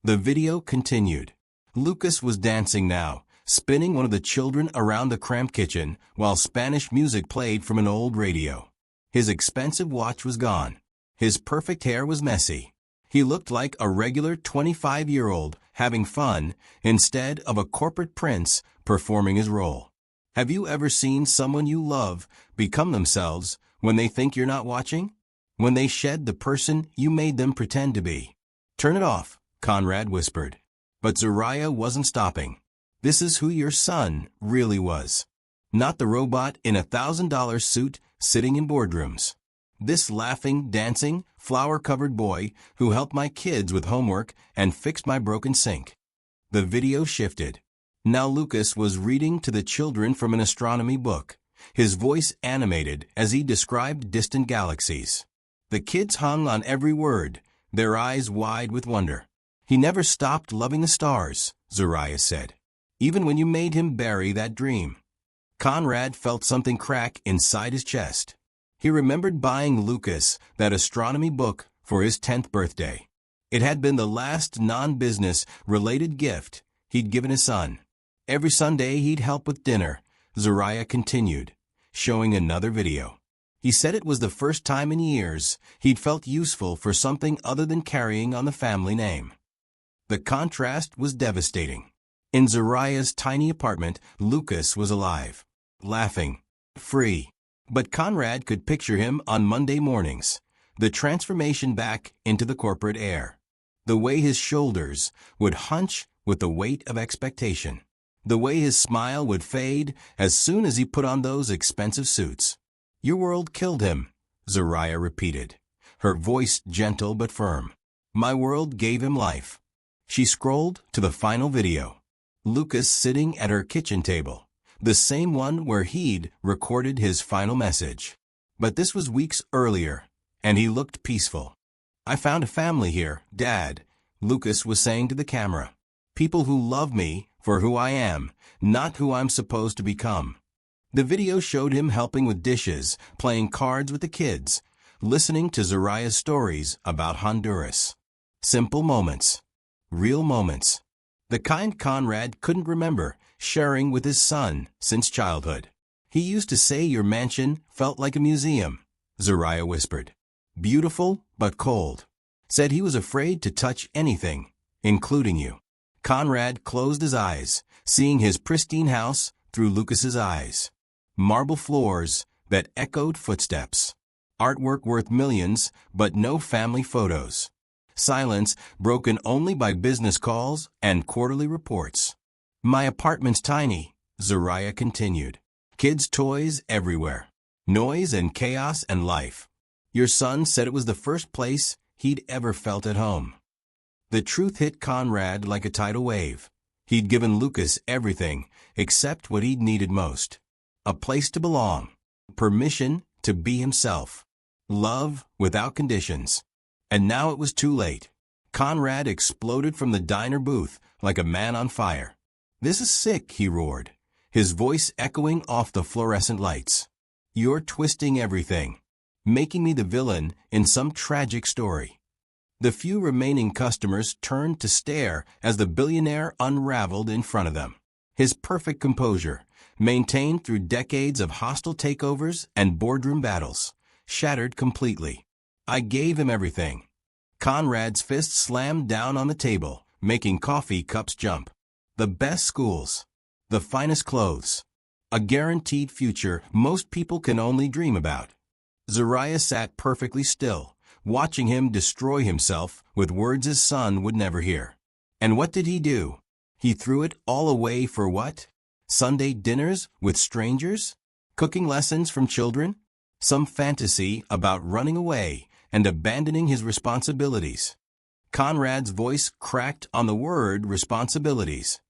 The video continued. Lucas was dancing now, spinning one of the children around the cramped kitchen while Spanish music played from an old radio. His expensive watch was gone. His perfect hair was messy. He looked like a regular 25-year-old having fun instead of a corporate prince performing his role. Have you ever seen someone you love become themselves when they think you're not watching? When they shed the person you made them pretend to be? Turn it off, Conrad whispered. But Zariah wasn't stopping. This is who your son really was. Not the robot in $1,000 suit sitting in boardrooms. This laughing, dancing, flower-covered boy who helped my kids with homework and fixed my broken sink. The video shifted. Now Lucas was reading to the children from an astronomy book, his voice animated as he described distant galaxies. The kids hung on every word, their eyes wide with wonder. He never stopped loving the stars, Zariah said, even when you made him bury that dream. Conrad felt something crack inside his chest. He remembered buying Lucas that astronomy book for his 10th birthday. It had been the last non-business related gift he'd given his son. Every Sunday he'd help with dinner, Zariah continued, showing another video. He said it was the first time in years he'd felt useful for something other than carrying on the family name. The contrast was devastating. In Zariah's tiny apartment, Lucas was alive, laughing, free. But Conrad could picture him on Monday mornings, the transformation back into the corporate air. The way his shoulders would hunch with the weight of expectation. The way his smile would fade as soon as he put on those expensive suits. "Your world killed him," Zariah repeated, her voice gentle but firm. "My world gave him life." She scrolled to the final video. Lucas sitting at her kitchen table, the same one where he'd recorded his final message. But this was weeks earlier, and he looked peaceful. "I found a family here, Dad," Lucas was saying to the camera. "People who love me for who I am, not who I'm supposed to become." The video showed him helping with dishes, playing cards with the kids, listening to Zariah's stories about Honduras. Simple moments. Real moments. The kind Conrad couldn't remember sharing with his son since childhood. "He used to say your mansion felt like a museum," Zariah whispered. "Beautiful but cold." Said he was afraid to touch anything, including you. Conrad closed his eyes, seeing his pristine house through Lucas's eyes. Marble floors that echoed footsteps. Artwork worth millions, but no family photos. Silence broken only by business calls and quarterly reports. "My apartment's tiny," Zariah continued. "Kids' toys everywhere. Noise and chaos and life. Your son said it was the first place he'd ever felt at home." The truth hit Conrad like a tidal wave. He'd given Lucas everything except what he'd needed most. A place to belong. Permission to be himself. Love without conditions. And now it was too late. Conrad exploded from the diner booth like a man on fire. "This is sick," he roared, his voice echoing off the fluorescent lights. "You're twisting everything. Making me the villain in some tragic story." The few remaining customers turned to stare as the billionaire unraveled in front of them. His perfect composure, maintained through decades of hostile takeovers and boardroom battles, shattered completely. "I gave him everything." Conrad's fist slammed down on the table, making coffee cups jump. "The best schools. The finest clothes. A guaranteed future most people can only dream about." Zariah sat perfectly still, watching him destroy himself with words his son would never hear. And what did he do? He threw it all away for what? Sunday dinners with strangers? Cooking lessons from children? Some fantasy about running away and abandoning his responsibilities. Conrad's voice cracked on the word responsibilities.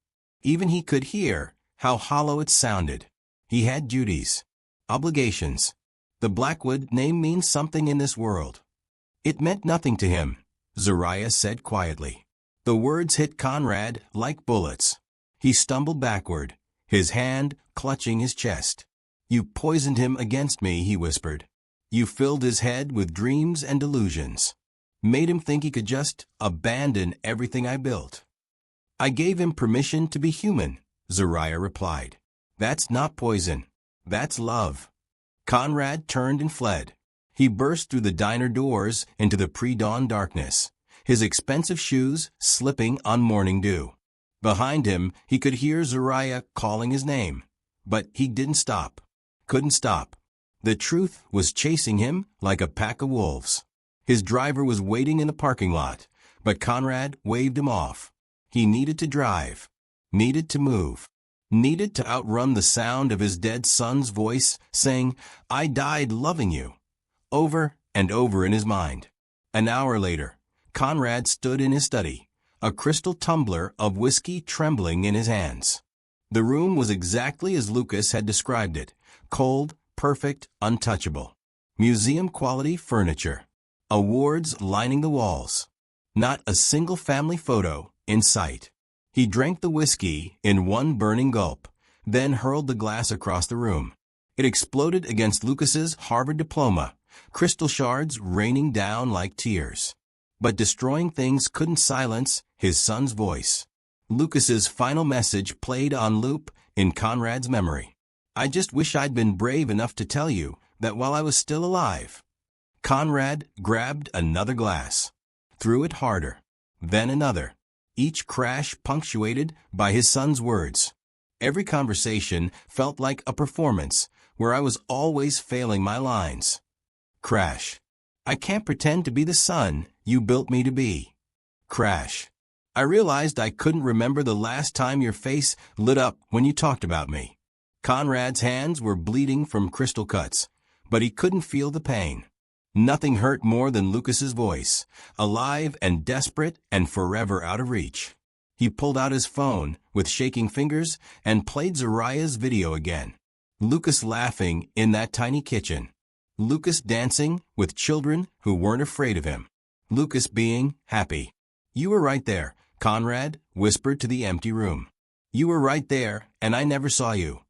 Even he could hear how hollow it sounded. He had duties, obligations. The Blackwood name means something in this world. "It meant nothing to him," Zariah said quietly. The words hit Conrad like bullets. He stumbled backward, his hand clutching his chest. "You poisoned him against me," he whispered. "You filled his head with dreams and delusions. Made him think he could just abandon everything I built." "I gave him permission to be human," Zariah replied. "That's not poison. That's love." Conrad turned and fled. He burst through the diner doors into the pre-dawn darkness, his expensive shoes slipping on morning dew. Behind him, he could hear Zariah calling his name, but he didn't stop. Couldn't stop. The truth was chasing him like a pack of wolves. His driver was waiting in the parking lot, but Conrad waved him off. He needed to drive, needed to move, needed to outrun the sound of his dead son's voice saying, "I died loving you," over and over in his mind. An hour later, Conrad stood in his study, a crystal tumbler of whiskey trembling in his hands. The room was exactly as Lucas had described it, cold, perfect, untouchable. Museum-quality furniture. Awards lining the walls. Not a single family photo in sight. He drank the whiskey in one burning gulp, then hurled the glass across the room. It exploded against Lucas's Harvard diploma, crystal shards raining down like tears. But destroying things couldn't silence his son's voice. Lucas's final message played on loop in Conrad's memory. "I just wish I'd been brave enough to tell you that while I was still alive." Conrad grabbed another glass, threw it harder, then another, each crash punctuated by his son's words. Every conversation felt like a performance, where I was always failing my lines. Crash. I can't pretend to be the son you built me to be. Crash. I realized I couldn't remember the last time your face lit up when you talked about me. Conrad's hands were bleeding from crystal cuts, but he couldn't feel the pain. Nothing hurt more than Lucas's voice, alive and desperate and forever out of reach. He pulled out his phone with shaking fingers and played Zariah's video again. Lucas laughing in that tiny kitchen. Lucas dancing with children who weren't afraid of him. Lucas being happy. You were right there, Conrad whispered to the empty room. You were right there, and I never saw you.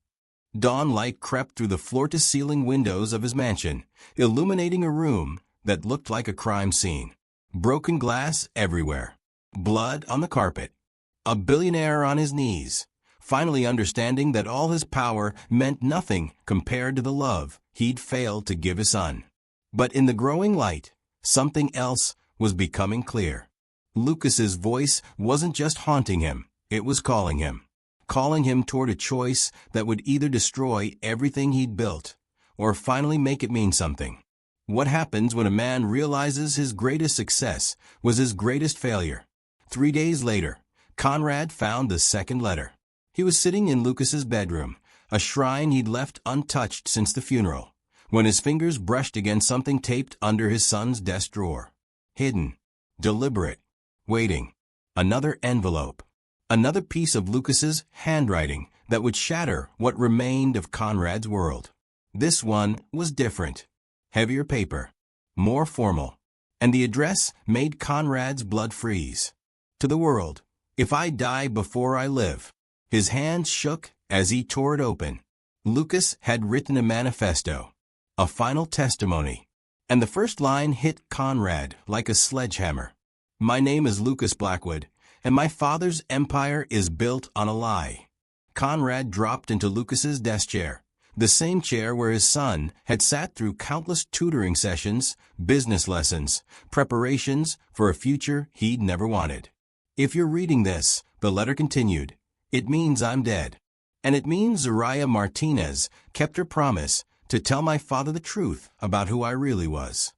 Dawn light crept through the floor-to-ceiling windows of his mansion, illuminating a room that looked like a crime scene. Broken glass everywhere. Blood on the carpet. A billionaire on his knees, finally understanding that all his power meant nothing compared to the love he'd failed to give his son. But in the growing light, something else was becoming clear. Lucas's voice wasn't just haunting him, it was calling him toward a choice that would either destroy everything he'd built or finally make it mean something. What happens when a man realizes his greatest success was his greatest failure? 3 days later, Conrad found the second letter. He was sitting in Lucas's bedroom, a shrine he'd left untouched since the funeral, when his fingers brushed against something taped under his son's desk drawer. Hidden, deliberate, waiting. Another envelope. Another piece of Lucas's handwriting that would shatter what remained of Conrad's world. This one was different. Heavier paper. More formal. And the address made Conrad's blood freeze. To the world. If I die before I live. His hands shook as he tore it open. Lucas had written a manifesto. A final testimony. And the first line hit Conrad like a sledgehammer. My name is Lucas Blackwood, and my father's empire is built on a lie. Conrad dropped into Lucas's desk chair, the same chair where his son had sat through countless tutoring sessions, business lessons, preparations for a future he'd never wanted. If you're reading this, the letter continued, it means I'm dead. And it means Zariah Martinez kept her promise to tell my father the truth about who I really was.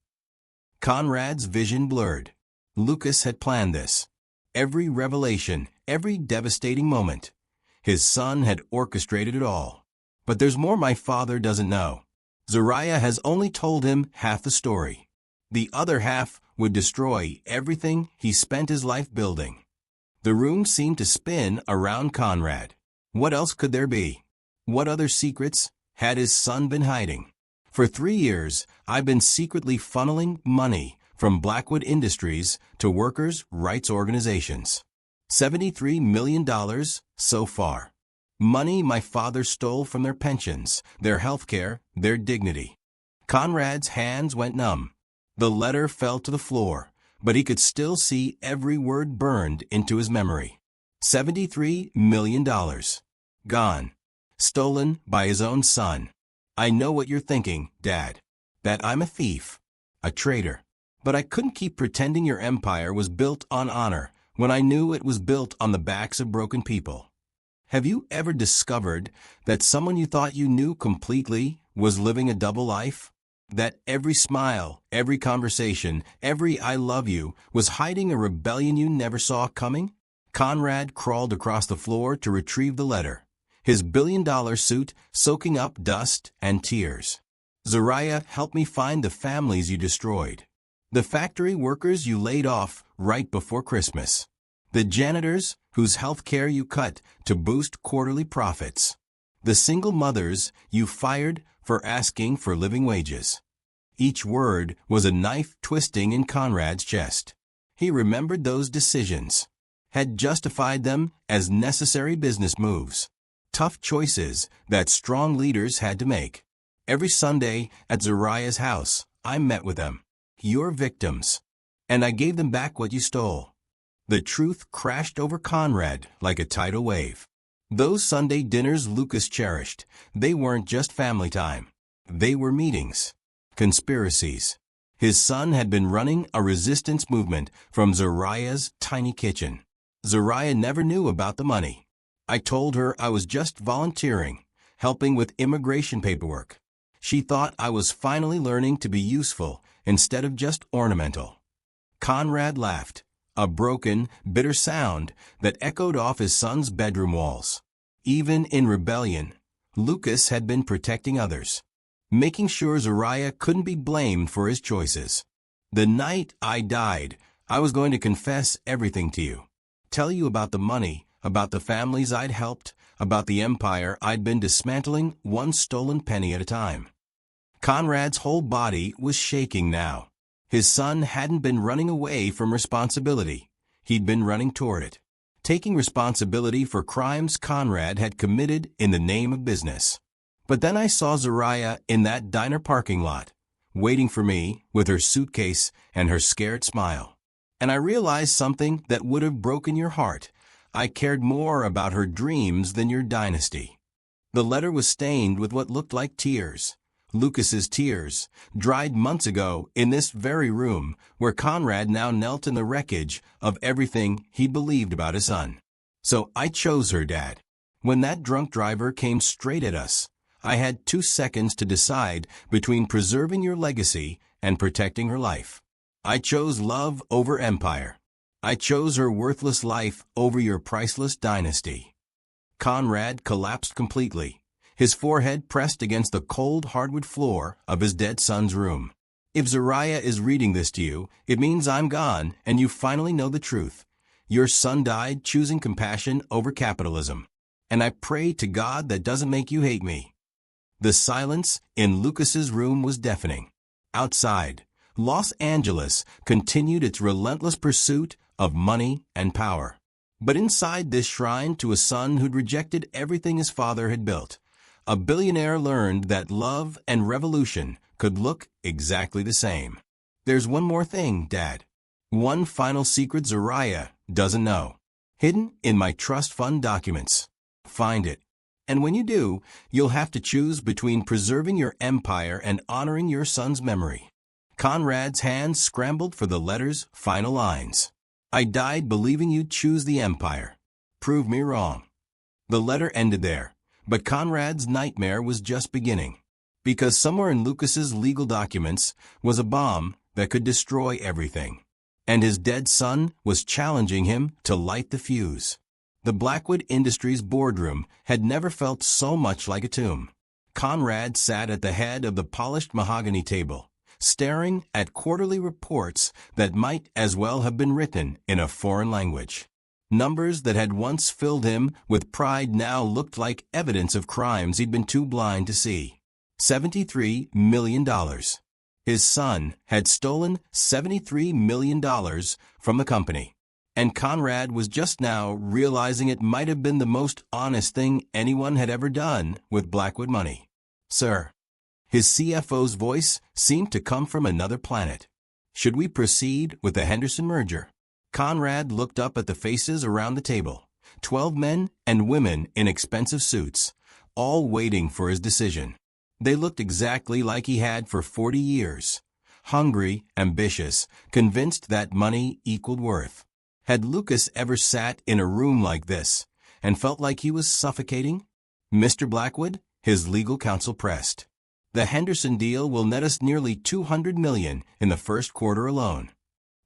Conrad's vision blurred. Lucas had planned this. Every revelation, every devastating moment. His son had orchestrated it all. But there's more my father doesn't know. Zariah has only told him half the story. The other half would destroy everything he spent his life building. The room seemed to spin around Conrad. What else could there be? What other secrets had his son been hiding? For 3 years, I've been secretly funneling money from Blackwood Industries to workers' rights organizations. $73 million so far. Money my father stole from their pensions, their health care, their dignity. Conrad's hands went numb. The letter fell to the floor, but he could still see every word burned into his memory. $73 million. Gone. Stolen by his own son. I know what you're thinking, Dad. That I'm a thief. A traitor. But I couldn't keep pretending your empire was built on honor when I knew it was built on the backs of broken people. Have you ever discovered that someone you thought you knew completely was living a double life? That every smile, every conversation, every I love you was hiding a rebellion you never saw coming? Conrad crawled across the floor to retrieve the letter, his billion-dollar suit soaking up dust and tears. Zariah, help me find the families you destroyed. The factory workers you laid off right before Christmas. The janitors whose health care you cut to boost quarterly profits. The single mothers you fired for asking for living wages. Each word was a knife twisting in Conrad's chest. He remembered those decisions, had justified them as necessary business moves. Tough choices that strong leaders had to make. Every Sunday at Zariah's house, I met with them. Your victims. And I gave them back what you stole. The truth crashed over Conrad like a tidal wave. Those Sunday dinners Lucas cherished, they weren't just family time. They were meetings. Conspiracies. His son had been running a resistance movement from Zariah's tiny kitchen. Zariah never knew about the money. I told her I was just volunteering, helping with immigration paperwork. She thought I was finally learning to be useful instead of just ornamental. Conrad laughed, a broken, bitter sound that echoed off his son's bedroom walls. Even in rebellion, Lucas had been protecting others, making sure Zariah couldn't be blamed for his choices. The night I died, I was going to confess everything to you. Tell you about the money, about the families I'd helped, about the empire I'd been dismantling one stolen penny at a time. Conrad's whole body was shaking now. His son hadn't been running away from responsibility. He'd been running toward it, taking responsibility for crimes Conrad had committed in the name of business. But then I saw Zariah in that diner parking lot, waiting for me with her suitcase and her scared smile. And I realized something that would have broken your heart. I cared more about her dreams than your dynasty. The letter was stained with what looked like tears. Lucas's tears, dried months ago in this very room where Conrad now knelt in the wreckage of everything he believed about his son. So I chose her, Dad. When that drunk driver came straight at us, I had 2 seconds to decide between preserving your legacy and protecting her life. I chose love over empire. I chose her worthless life over your priceless dynasty. Conrad collapsed completely, his forehead pressed against the cold hardwood floor of his dead son's room. If Zariah is reading this to you, it means I'm gone and you finally know the truth. Your son died choosing compassion over capitalism. And I pray to God that doesn't make you hate me. The silence in Lucas's room was deafening. Outside, Los Angeles continued its relentless pursuit of money and power. But inside this shrine to a son who'd rejected everything his father had built, a billionaire learned that love and revolution could look exactly the same. There's one more thing, Dad. One final secret Zariah doesn't know. Hidden in my trust fund documents. Find it. And when you do, you'll have to choose between preserving your empire and honoring your son's memory. Conrad's hands scrambled for the letter's final lines. I died believing you'd choose the empire. Prove me wrong. The letter ended there, but Conrad's nightmare was just beginning. Because somewhere in Lucas's legal documents was a bomb that could destroy everything. And his dead son was challenging him to light the fuse. The Blackwood Industries boardroom had never felt so much like a tomb. Conrad sat at the head of the polished mahogany table, staring at quarterly reports that might as well have been written in a foreign language. Numbers that had once filled him with pride now looked like evidence of crimes he'd been too blind to see. $73 million. His son had stolen $73 million from the company. And Conrad was just now realizing it might have been the most honest thing anyone had ever done with Blackwood money. Sir. His CFO's voice seemed to come from another planet. Should we proceed with the Henderson merger? Conrad looked up at the faces around the table. 12 men and women in expensive suits, all waiting for his decision. They looked exactly like he had for 40 years. Hungry, ambitious, convinced that money equaled worth. Had Lucas ever sat in a room like this and felt like he was suffocating? Mr. Blackwood, his legal counsel pressed. The Henderson deal will net us nearly $200 million in the first quarter alone.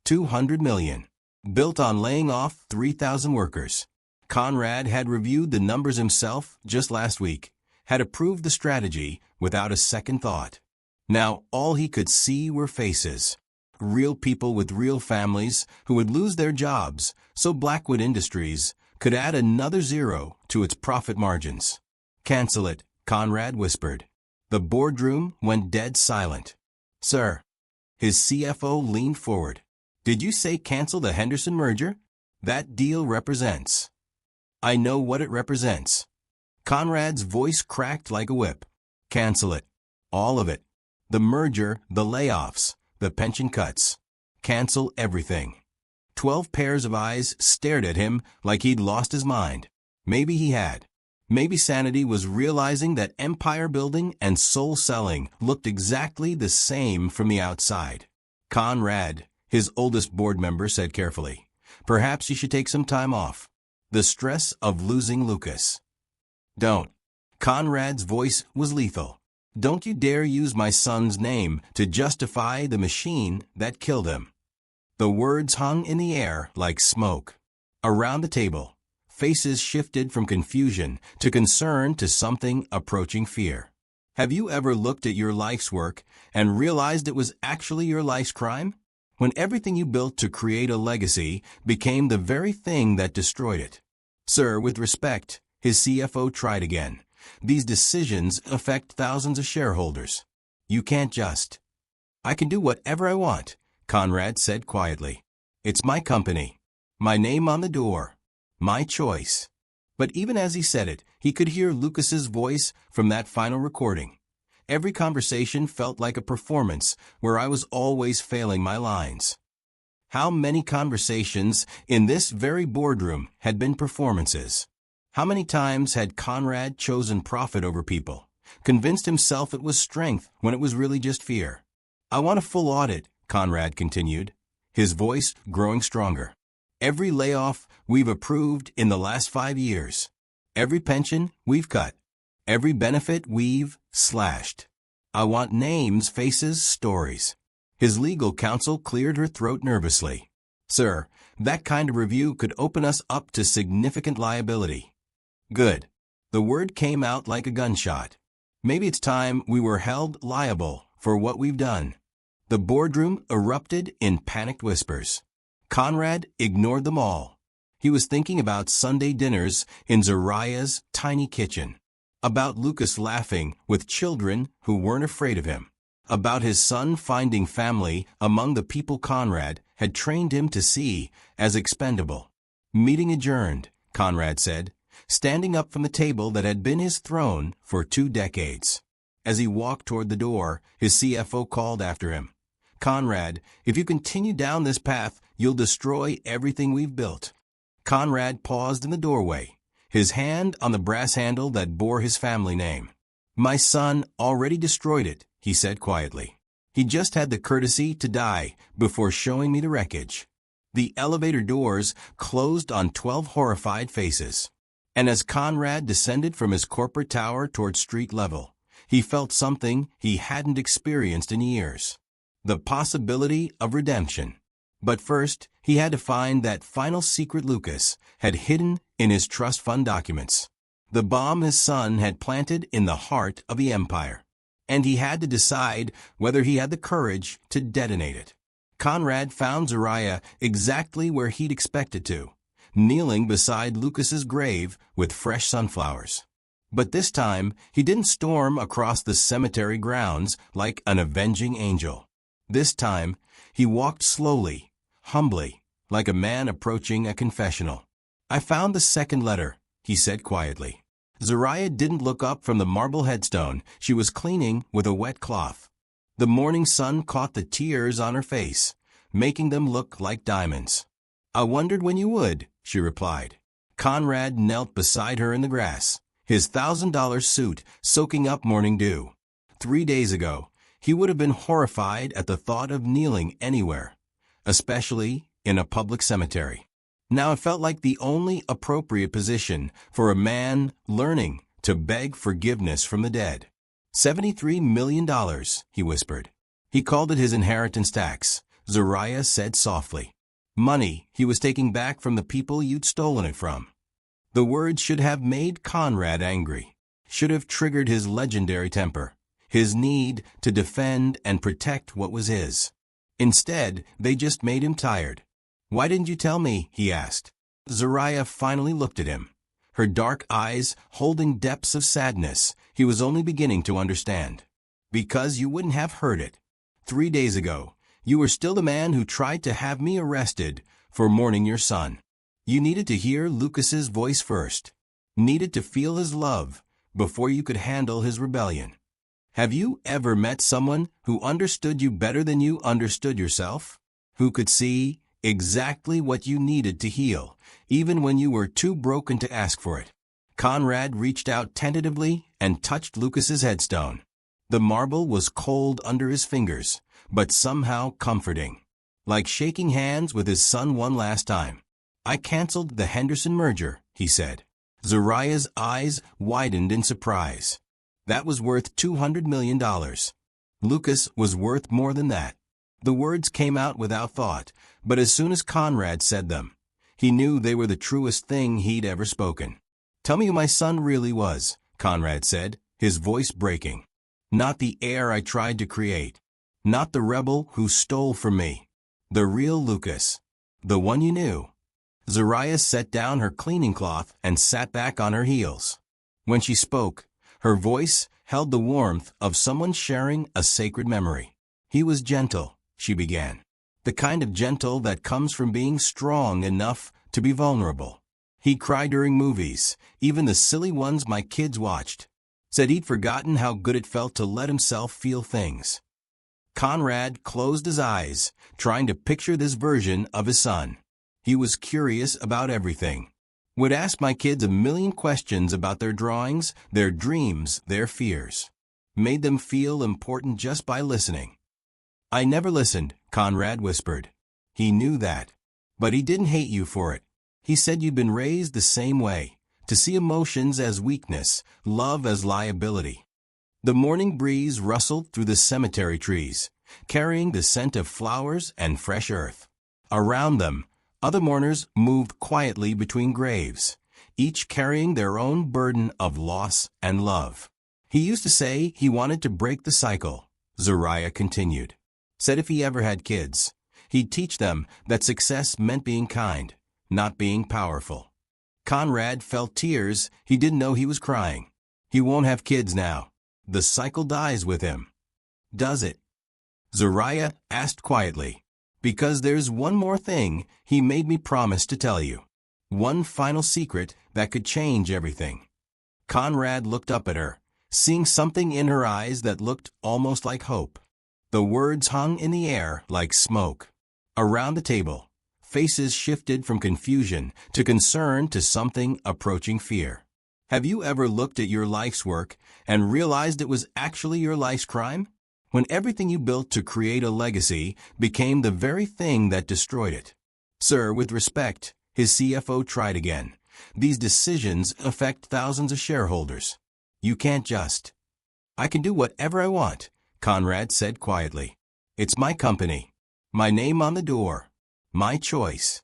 $200 million. Built on laying off 3,000 workers. Conrad had reviewed the numbers himself just last week, had approved the strategy without a second thought. Now all he could see were faces. Real people with real families who would lose their jobs, so Blackwood Industries could add another zero to its profit margins. Cancel it, Conrad whispered. The boardroom went dead silent. Sir. His CFO leaned forward. Did you say cancel the Henderson merger? That deal represents. I know what it represents. Conrad's voice cracked like a whip. Cancel it. All of it. The merger, the layoffs, the pension cuts. Cancel everything. 12 pairs of eyes stared at him like he'd lost his mind. Maybe he had. Maybe sanity was realizing that empire building and soul selling looked exactly the same from the outside. Conrad, his oldest board member, said carefully, perhaps you should take some time off. The stress of losing Lucas. Don't. Conrad's voice was lethal. Don't you dare use my son's name to justify the machine that killed him. The words hung in the air like smoke. Around the table, faces shifted from confusion to concern to something approaching fear. Have you ever looked at your life's work and realized it was actually your life's crime? When everything you built to create a legacy became the very thing that destroyed it. Sir, with respect, his CFO tried again. These decisions affect thousands of shareholders. You can't just. I can do whatever I want, Conrad said quietly. It's my company. My name on the door. My choice. But even as he said it, he could hear Lucas's voice from that final recording. Every conversation felt like a performance where I was always failing my lines. How many conversations in this very boardroom had been performances? How many times had Conrad chosen profit over people, convinced himself it was strength when it was really just fear? I want a full audit, Conrad continued, his voice growing stronger. Every layoff we've approved in the last 5 years. Every pension we've cut. Every benefit we've slashed. I want names, faces, stories. His legal counsel cleared her throat nervously. Sir, that kind of review could open us up to significant liability. Good. The word came out like a gunshot. Maybe it's time we were held liable for what we've done. The boardroom erupted in panicked whispers. Conrad ignored them all. He was thinking about Sunday dinners in Zariah's tiny kitchen, about Lucas laughing with children who weren't afraid of him, about his son finding family among the people Conrad had trained him to see as expendable. Meeting adjourned, Conrad said, standing up from the table that had been his throne for 2 decades. As he walked toward the door, his CFO called after him. Conrad, if you continue down this path, you'll destroy everything we've built. Conrad paused in the doorway, his hand on the brass handle that bore his family name. My son already destroyed it, he said quietly. He just had the courtesy to die before showing me the wreckage. The elevator doors closed on 12 horrified faces. And as Conrad descended from his corporate tower toward street level, he felt something he hadn't experienced in years. The possibility of redemption. But first, he had to find that final secret Lucas had hidden in his trust fund documents. The bomb his son had planted in the heart of the empire. And he had to decide whether he had the courage to detonate it. Conrad found Zariah exactly where he'd expected to, kneeling beside Lucas's grave with fresh sunflowers. But this time, he didn't storm across the cemetery grounds like an avenging angel. This time, he walked slowly, humbly, like a man approaching a confessional. I found the second letter, he said quietly. Zariah didn't look up from the marble headstone she was cleaning with a wet cloth. The morning sun caught the tears on her face, making them look like diamonds. I wondered when you would, she replied. Conrad knelt beside her in the grass, his $1,000 suit soaking up morning dew. 3 days ago, he would have been horrified at the thought of kneeling anywhere, especially in a public cemetery. Now it felt like the only appropriate position for a man learning to beg forgiveness from the dead. $73 million, he whispered. He called it his inheritance tax, Zariah said softly. Money he was taking back from the people you'd stolen it from. The words should have made Conrad angry, should have triggered his legendary temper, his need to defend and protect what was his. Instead, they just made him tired. Why didn't you tell me? He asked. Zariah finally looked at him, her dark eyes holding depths of sadness he was only beginning to understand. Because you wouldn't have heard it. 3 days ago, you were still the man who tried to have me arrested for mourning your son. You needed to hear Lucas's voice first, needed to feel his love before you could handle his rebellion. Have you ever met someone who understood you better than you understood yourself? Who could see exactly what you needed to heal, even when you were too broken to ask for it? Conrad reached out tentatively and touched Lucas's headstone. The marble was cold under his fingers, but somehow comforting. Like shaking hands with his son one last time. I canceled the Henderson merger, he said. Zariah's eyes widened in surprise. That was worth $200 million. Lucas was worth more than that. The words came out without thought, but as soon as Conrad said them, he knew they were the truest thing he'd ever spoken. "Tell me who my son really was," Conrad said, his voice breaking. "Not the heir I tried to create. Not the rebel who stole from me. The real Lucas. The one you knew." Zariah set down her cleaning cloth and sat back on her heels. When she spoke, her voice held the warmth of someone sharing a sacred memory. "He was gentle," she began. "The kind of gentle that comes from being strong enough to be vulnerable. He'd cry during movies, even the silly ones my kids watched. Said he'd forgotten how good it felt to let himself feel things." Conrad closed his eyes, trying to picture this version of his son. He was curious about everything. "Would ask my kids a million questions about their drawings, their dreams, their fears. Made them feel important just by listening." "I never listened," Conrad whispered. He knew that. "But he didn't hate you for it. He said you'd been raised the same way, to see emotions as weakness, love as liability." The morning breeze rustled through the cemetery trees, carrying the scent of flowers and fresh earth. Around them, other mourners moved quietly between graves, each carrying their own burden of loss and love. "He used to say he wanted to break the cycle," Zariah continued. "Said if he ever had kids, he'd teach them that success meant being kind, not being powerful." Conrad felt tears he didn't know he was crying. He won't have kids now. The cycle dies with him. "Does it?" Zariah asked quietly. "Because there's one more thing he made me promise to tell you. One final secret that could change everything." Conrad looked up at her, seeing something in her eyes that looked almost like hope. The words hung in the air like smoke. Around the table, faces shifted from confusion to concern to something approaching fear. "Have you ever looked at your life's work and realized it was actually your life's crime? When everything you built to create a legacy became the very thing that destroyed it?" "Sir, with respect," his CFO tried again, "these decisions affect thousands of shareholders. You can't just—" "I can do whatever I want," Conrad said quietly. "It's my company. My name on the door. My choice."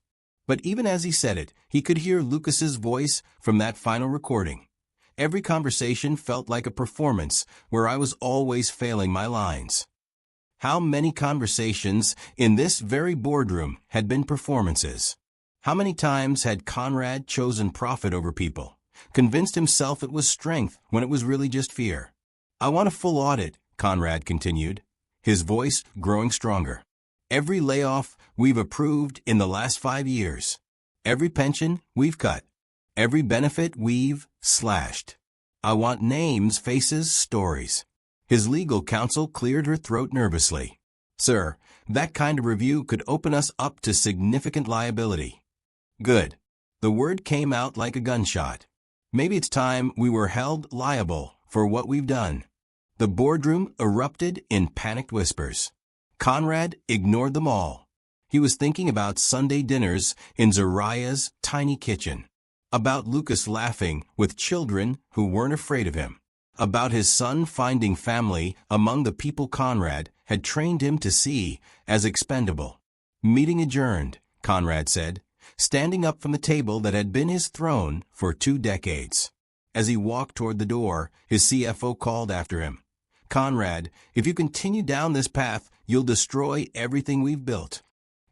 But even as he said it, he could hear Lucas's voice from that final recording. "Every conversation felt like a performance where I was always failing my lines." How many conversations in this very boardroom had been performances? How many times had Conrad chosen profit over people, convinced himself it was strength when it was really just fear? "I want a full audit," Conrad continued, his voice growing stronger. "Every layoff we've approved in the last 5 years. Every pension we've cut. Every benefit we've slashed. I want names, faces, stories." His legal counsel cleared her throat nervously. "Sir, that kind of review could open us up to significant liability." "Good." The word came out like a gunshot. "Maybe it's time we were held liable for what we've done." The boardroom erupted in panicked whispers. Conrad ignored them all. He was thinking about Sunday dinners in Zariah's tiny kitchen, about Lucas laughing with children who weren't afraid of him, about his son finding family among the people Conrad had trained him to see as expendable. "Meeting adjourned," Conrad said, standing up from the table that had been his throne for 2 decades. As he walked toward the door, his CFO called after him. "Conrad, if you continue down this path, you'll destroy everything we've built."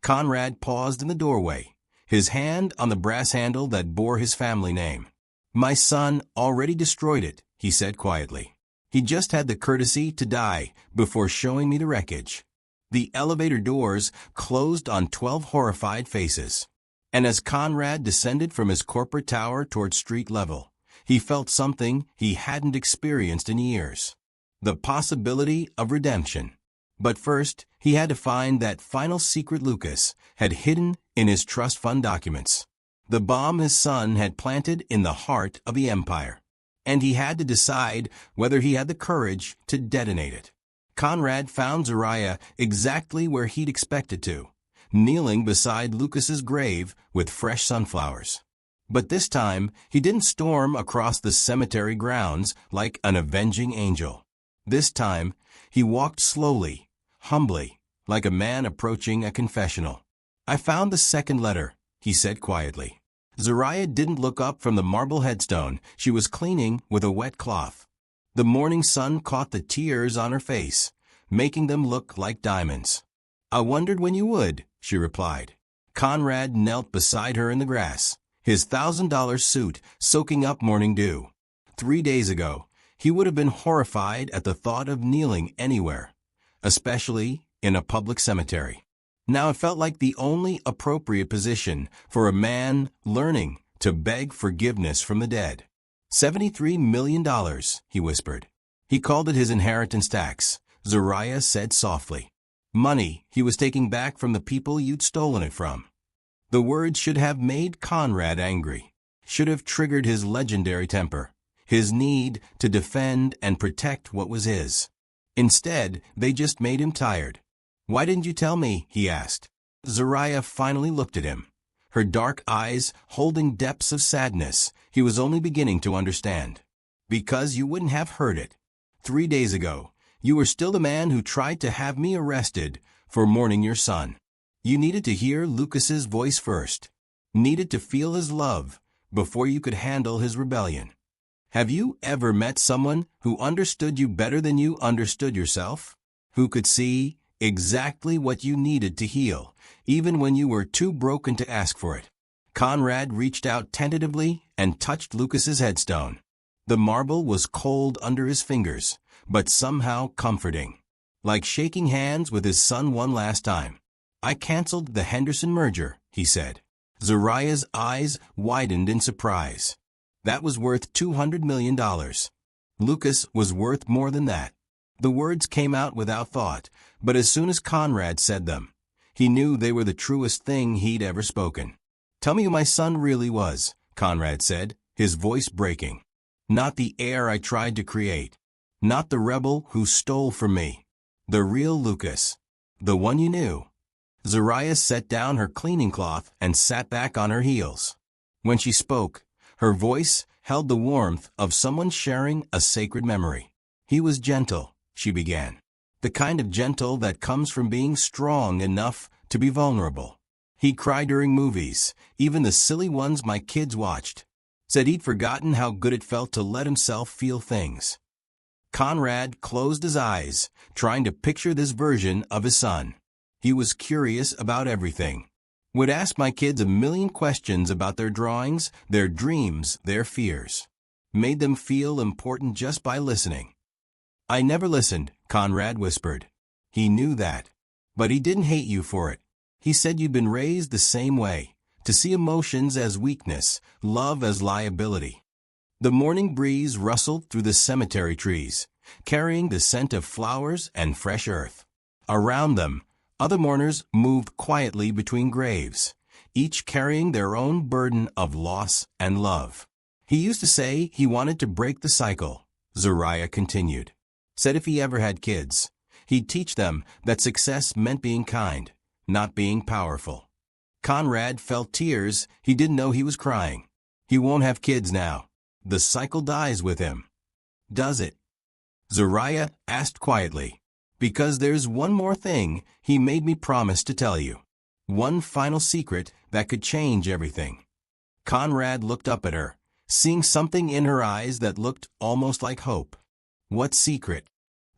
Conrad paused in the doorway, his hand on the brass handle that bore his family name. "My son already destroyed it," he said quietly. "He just had the courtesy to die before showing me the wreckage." The elevator doors closed on 12 horrified faces. And as Conrad descended from his corporate tower toward street level, he felt something he hadn't experienced in years: the possibility of redemption. But first, he had to find that final secret Lucas had hidden in his trust fund documents. The bomb his son had planted in the heart of the empire. And he had to decide whether he had the courage to detonate it. Conrad found Zariah exactly where he'd expected to, kneeling beside Lucas's grave with fresh sunflowers. But this time, he didn't storm across the cemetery grounds like an avenging angel. This time, he walked slowly, humbly, like a man approaching a confessional. "I found the second letter," he said quietly. Zariah didn't look up from the marble headstone she was cleaning with a wet cloth. The morning sun caught the tears on her face, making them look like diamonds. "I wondered when you would," she replied. Conrad knelt beside her in the grass, his $1,000 suit soaking up morning dew. 3 days ago, he would have been horrified at the thought of kneeling anywhere, especially in a public cemetery. Now it felt like the only appropriate position for a man learning to beg forgiveness from the dead. $73 million, he whispered. He called it his inheritance tax, Zariah said softly. Money he was taking back from the people you'd stolen it from. The words should have made Conrad angry, should have triggered his legendary temper, his need to defend and protect what was his. Instead, they just made him tired. "Why didn't you tell me?" he asked. Zariah finally looked at him, her dark eyes holding depths of sadness he was only beginning to understand. "Because you wouldn't have heard it. 3 days ago, you were still the man who tried to have me arrested for mourning your son. You needed to hear Lucas's voice first, needed to feel his love before you could handle his rebellion. Have you ever met someone who understood you better than you understood yourself? Who could see exactly what you needed to heal, even when you were too broken to ask for it?" Conrad reached out tentatively and touched Lucas's headstone. The marble was cold under his fingers, but somehow comforting. Like shaking hands with his son one last time. "I canceled the Henderson merger," he said. Zariah's eyes widened in surprise. "That was worth $200 million. Lucas was worth more than that." The words came out without thought, but as soon as Conrad said them, he knew they were the truest thing he'd ever spoken. "Tell me who my son really was," Conrad said, his voice breaking. "Not the heir I tried to create. Not the rebel who stole from me. The real Lucas. The one you knew." Zariah set down her cleaning cloth and sat back on her heels. When she spoke, her voice held the warmth of someone sharing a sacred memory. "He was gentle," she began. "The kind of gentle that comes from being strong enough to be vulnerable. He cried during movies, even the silly ones my kids watched. Said he'd forgotten how good it felt to let himself feel things." Conrad closed his eyes, trying to picture this version of his son. He was curious about everything. "Would ask my kids a million questions about their drawings, their dreams, their fears. Made them feel important just by listening." "I never listened," Conrad whispered. He knew that. "But he didn't hate you for it. He said you'd been raised the same way, to see emotions as weakness, love as liability." The morning breeze rustled through the cemetery trees, carrying the scent of flowers and fresh earth. Around them, other mourners moved quietly between graves, each carrying their own burden of loss and love. "He used to say he wanted to break the cycle," Zariah continued. "Said if he ever had kids, he'd teach them that success meant being kind, not being powerful." Conrad felt tears he didn't know he was crying. "He won't have kids now. The cycle dies with him." "Does it?" Zariah asked quietly. "Because there's one more thing he made me promise to tell you. One final secret that could change everything." Conrad looked up at her, seeing something in her eyes that looked almost like hope. "What secret?"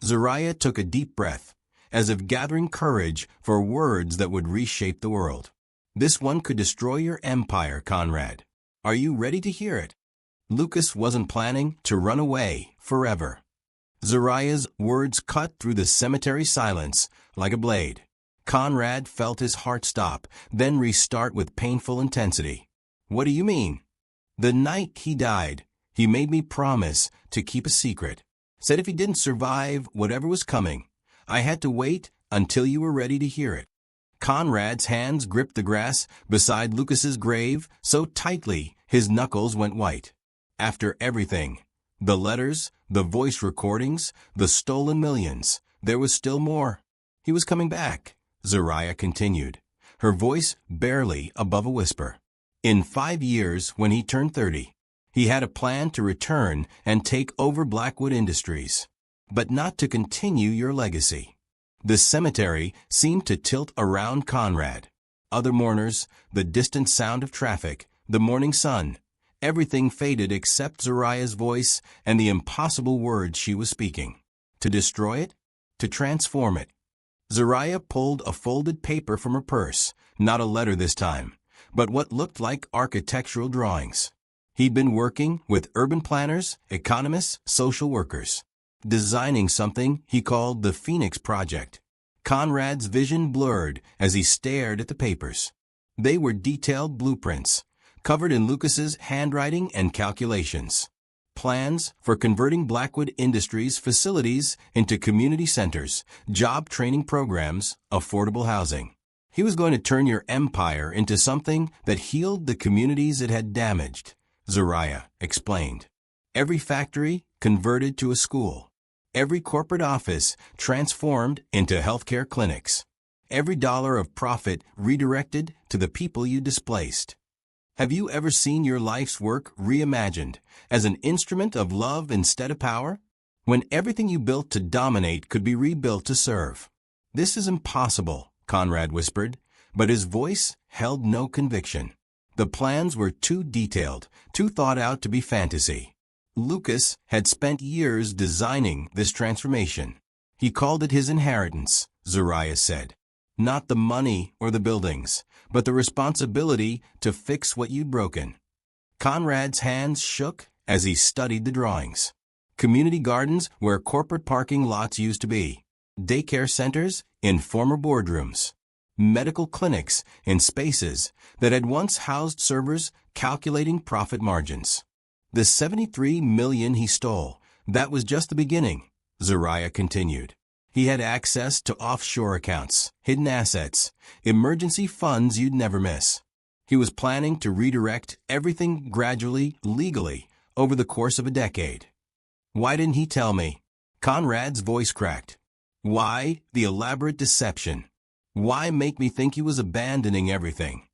Zariah took a deep breath, as if gathering courage for words that would reshape the world. "This one could destroy your empire, Conrad. Are you ready to hear it?" Lucas wasn't planning to run away forever. Zariah's words cut through the cemetery silence like a blade. Conrad felt his heart stop, then restart with painful intensity. "What do you mean?" "The night he died, he made me promise to keep a secret. Said if he didn't survive whatever was coming, I had to wait until you were ready to hear it." Conrad's hands gripped the grass beside Lucas's grave so tightly his knuckles went white. After everything, the letters, the voice recordings, the stolen millions, there was still more. "He was coming back," Zariah continued, her voice barely above a whisper. In 5 years, when he turned 30, he had a plan to return and take over Blackwood Industries, but not to continue your legacy. The cemetery seemed to tilt around Conrad. Other mourners, the distant sound of traffic, the morning sun, everything faded except Zariah's voice and the impossible words she was speaking. To destroy it? To transform it? Zariah pulled a folded paper from her purse, not a letter this time, but what looked like architectural drawings. He'd been working with urban planners, economists, social workers, designing something he called the Phoenix Project. Conrad's vision blurred as he stared at the papers. They were detailed blueprints, covered in Lucas's handwriting and calculations. Plans for converting Blackwood Industries facilities into community centers, job training programs, affordable housing. He was going to turn your empire into something that healed the communities it had damaged, Zariah explained. Every factory converted to a school. Every corporate office transformed into healthcare clinics. Every dollar of profit redirected to the people you displaced. Have you ever seen your life's work reimagined as an instrument of love instead of power? When everything you built to dominate could be rebuilt to serve. This is impossible, Conrad whispered, but his voice held no conviction. The plans were too detailed, too thought out to be fantasy. Lucas had spent years designing this transformation. He called it his inheritance, Zariah said. Not the money or the buildings, but the responsibility to fix what you'd broken. Conrad's hands shook as he studied the drawings. Community gardens where corporate parking lots used to be. Daycare centers in former boardrooms. Medical clinics in spaces that had once housed servers calculating profit margins. The $73 million he stole, that was just the beginning, Zariah continued. He had access to offshore accounts, hidden assets, emergency funds you'd never miss. He was planning to redirect everything gradually, legally, over the course of a decade. Why didn't he tell me? Conrad's voice cracked. Why the elaborate deception? Why make me think he was abandoning everything?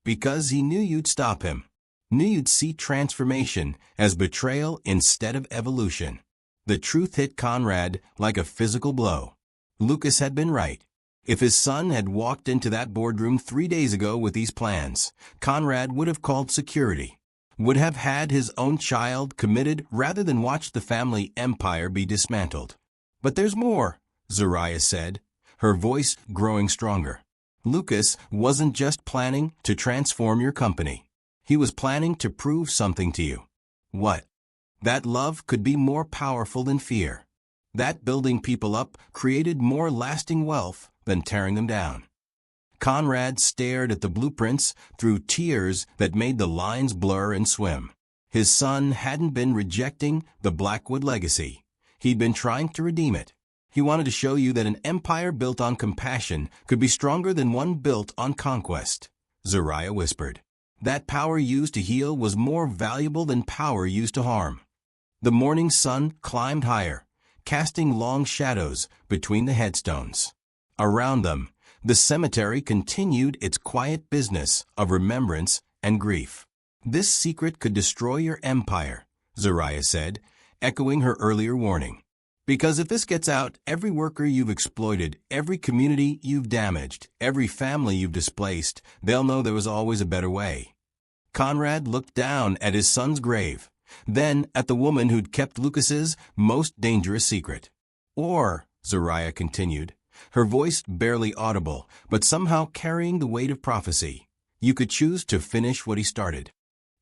Because he knew you'd stop him. Knew you'd see transformation as betrayal instead of evolution. The truth hit Conrad like a physical blow. Lucas had been right. If his son had walked into that boardroom 3 days ago with these plans, Conrad would have called security, would have had his own child committed rather than watch the family empire be dismantled. But there's more, Zariah said, her voice growing stronger. Lucas wasn't just planning to transform your company. He was planning to prove something to you. What? That love could be more powerful than fear. That building people up created more lasting wealth than tearing them down. Conrad stared at the blueprints through tears that made the lines blur and swim. His son hadn't been rejecting the Blackwood legacy. He'd been trying to redeem it. He wanted to show you that an empire built on compassion could be stronger than one built on conquest, Zariah whispered. That power used to heal was more valuable than power used to harm. The morning sun climbed higher, casting long shadows between the headstones. Around them, the cemetery continued its quiet business of remembrance and grief. This secret could destroy your empire, Zariah said, echoing her earlier warning. Because if this gets out, every worker you've exploited, every community you've damaged, every family you've displaced, they'll know there was always a better way. Conrad looked down at his son's grave, then at the woman who'd kept Lucas's most dangerous secret. Or, Zariah continued, her voice barely audible, but somehow carrying the weight of prophecy, you could choose to finish what he started.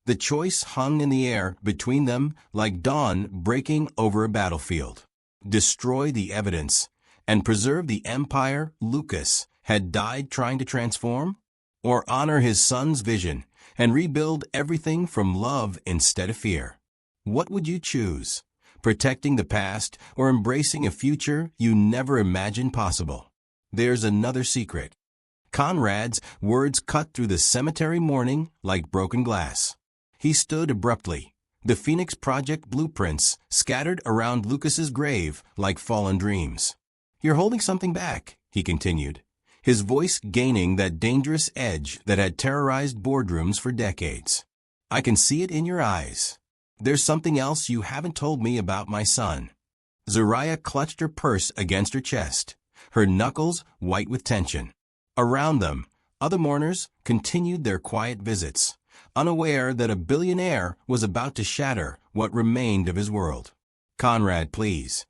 The choice hung in the air between them like dawn breaking over a battlefield. Destroy the evidence and preserve the empire Lucas had died trying to transform? Or honor his son's vision and rebuild everything from love instead of fear? What would you choose? Protecting the past or embracing a future you never imagined possible? There's another secret. Conrad's words cut through the cemetery morning like broken glass. He stood abruptly, the Phoenix Project blueprints scattered around Lucas's grave like fallen dreams. You're holding something back, he continued. his voice gaining that dangerous edge that had terrorized boardrooms for decades. I can see it in your eyes. There's something else you haven't told me about my son. Zariah clutched her purse against her chest, her knuckles white with tension. Around them, other mourners continued their quiet visits, unaware that a billionaire was about to shatter what remained of his world. Conrad, please.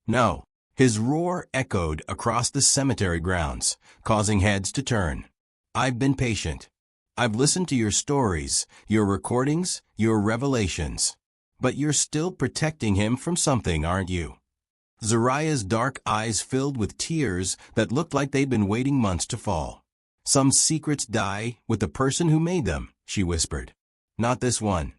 No. His roar echoed across the cemetery grounds, causing heads to turn. I've been patient. I've listened to your stories, your recordings, your revelations. But you're still protecting him from something, aren't you? Zariah's dark eyes filled with tears that looked like they'd been waiting months to fall. Some secrets die with the person who made them, she whispered. Not this one.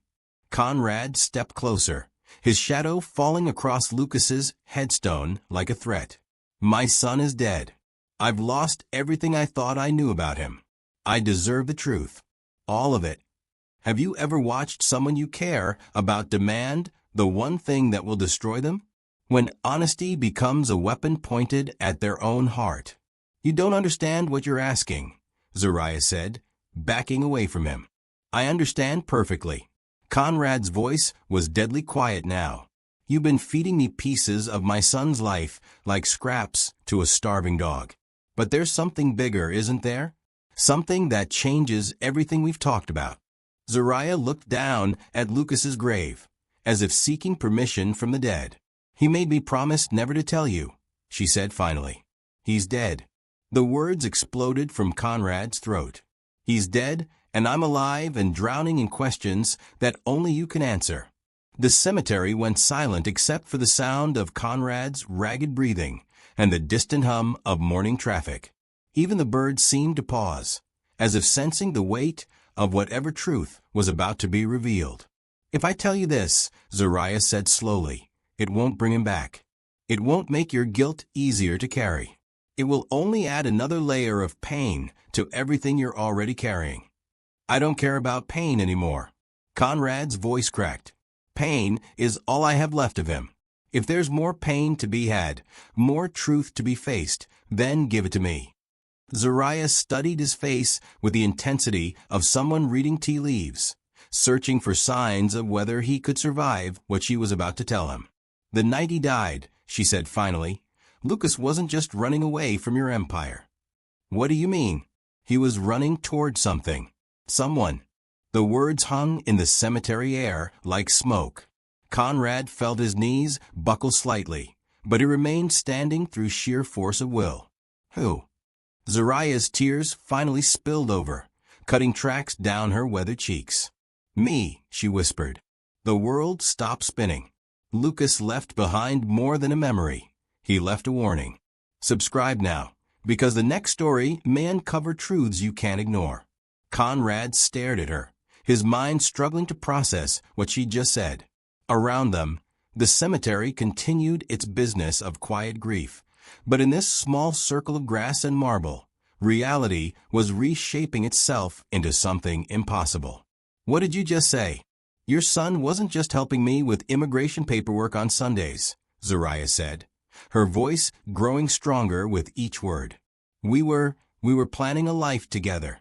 Conrad stepped closer, his shadow falling across Lucas's headstone like a threat. My son is dead. I've lost everything I thought I knew about him. I deserve the truth. All of it. Have you ever watched someone you care about demand the one thing that will destroy them? When honesty becomes a weapon pointed at their own heart. You don't understand what you're asking, Zariah said, backing away from him. I understand perfectly. Conrad's voice was deadly quiet now. You've been feeding me pieces of my son's life like scraps to a starving dog. But there's something bigger, isn't there? Something that changes everything we've talked about. Zariah looked down at Lucas's grave, as if seeking permission from the dead. He made me promise never to tell you, she said finally. He's dead. The words exploded from Conrad's throat. He's dead, and I'm alive and drowning in questions that only you can answer. The cemetery went silent except for the sound of Conrad's ragged breathing and the distant hum of morning traffic. Even the birds seemed to pause, as if sensing the weight of whatever truth was about to be revealed. If I tell you this, Zariah said slowly, it won't bring him back. It won't make your guilt easier to carry. It will only add another layer of pain to everything you're already carrying. I don't care about pain anymore. Conrad's voice cracked. Pain is all I have left of him. If there's more pain to be had, more truth to be faced, then give it to me. Zariah studied his face with the intensity of someone reading tea leaves, searching for signs of whether he could survive what she was about to tell him. The night he died, she said finally, Lucas wasn't just running away from your empire. What do you mean? He was running toward something. Someone. The words hung in the cemetery air like smoke. Conrad felt his knees buckle slightly, but he remained standing through sheer force of will. Who? Zariah's tears finally spilled over, cutting tracks down her weathered cheeks. Me, she whispered. The world stopped spinning. Lucas left behind more than a memory. He left a warning. Subscribe now, because the next story may uncover truths you can't ignore. Conrad stared at her, his mind struggling to process what she just said. Around them, the cemetery continued its business of quiet grief. But in this small circle of grass and marble, reality was reshaping itself into something impossible. What did you just say? Your son wasn't just helping me with immigration paperwork on Sundays, Zariah said, her voice growing stronger with each word. We were planning a life together.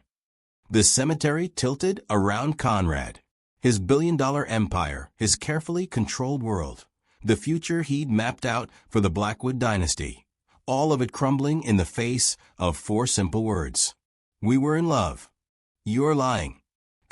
The cemetery tilted around Conrad, his billion-dollar empire, his carefully controlled world, the future he'd mapped out for the Blackwood dynasty, all of it crumbling in the face of 4 simple words. We were in love. You're lying.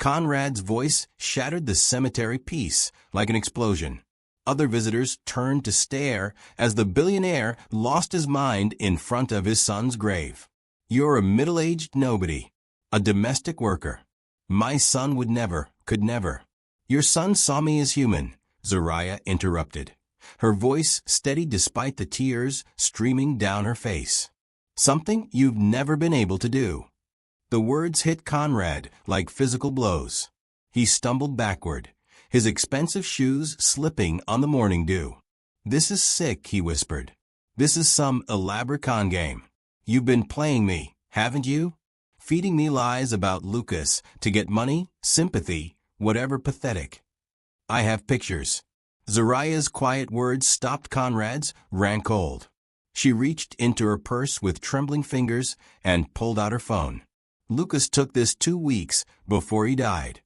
Conrad's voice shattered the cemetery peace like an explosion. Other visitors turned to stare as the billionaire lost his mind in front of his son's grave. You're a middle-aged nobody, a domestic worker. My son could never. Your son saw me as human, Zariah interrupted, her voice steady despite the tears streaming down her face. Something you've never been able to do. The words hit Conrad like physical blows. He stumbled backward, his expensive shoes slipping on the morning dew. This is sick, he whispered. This is some elaborate con game. You've been playing me, haven't you? Feeding me lies about Lucas to get money, sympathy, whatever pathetic. I have pictures. Zariah's quiet words stopped Conrad's, ran cold. She reached into her purse with trembling fingers and pulled out her phone. Lucas took this 2 weeks before he died.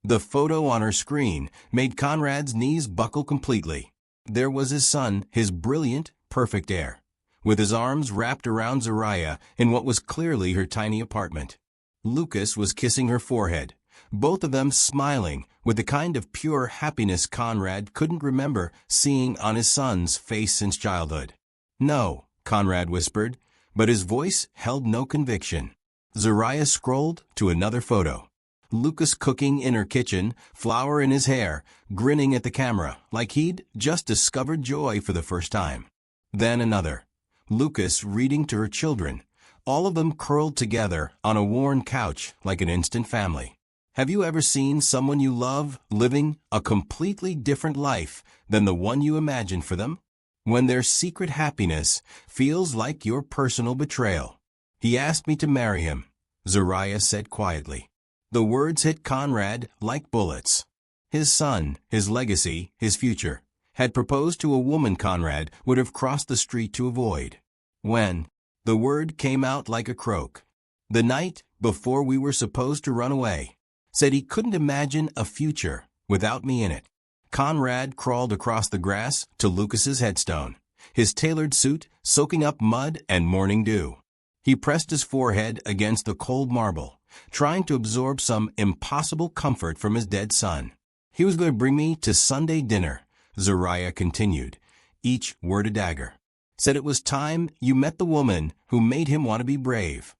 The photo on her screen made Conrad's knees buckle completely. There was his son, his brilliant, perfect heir, with his arms wrapped around Zariah in what was clearly her tiny apartment. Lucas was kissing her forehead, both of them smiling with the kind of pure happiness Conrad couldn't remember seeing on his son's face since childhood. "No," Conrad whispered, but his voice held no conviction. Zariah scrolled to another photo. Lucas cooking in her kitchen, flour in his hair, grinning at the camera like he'd just discovered joy for the first time. Then another. Lucas reading to her children, all of them curled together on a worn couch like an instant family. Have you ever seen someone you love living a completely different life than the one you imagined for them? When their secret happiness feels like your personal betrayal. "He asked me to marry him," Zariah said quietly. The words hit Conrad like bullets. His son, his legacy, his future, had proposed to a woman Conrad would have crossed the street to avoid. When the word came out like a croak, the night before we were supposed to run away, said he couldn't imagine a future without me in it. Conrad crawled across the grass to Lucas's headstone, his tailored suit soaking up mud and morning dew. He pressed his forehead against the cold marble, trying to absorb some impossible comfort from his dead son. "He was going to bring me to Sunday dinner," Zariah continued, each word a dagger. "Said it was time you met the woman who made him want to be brave."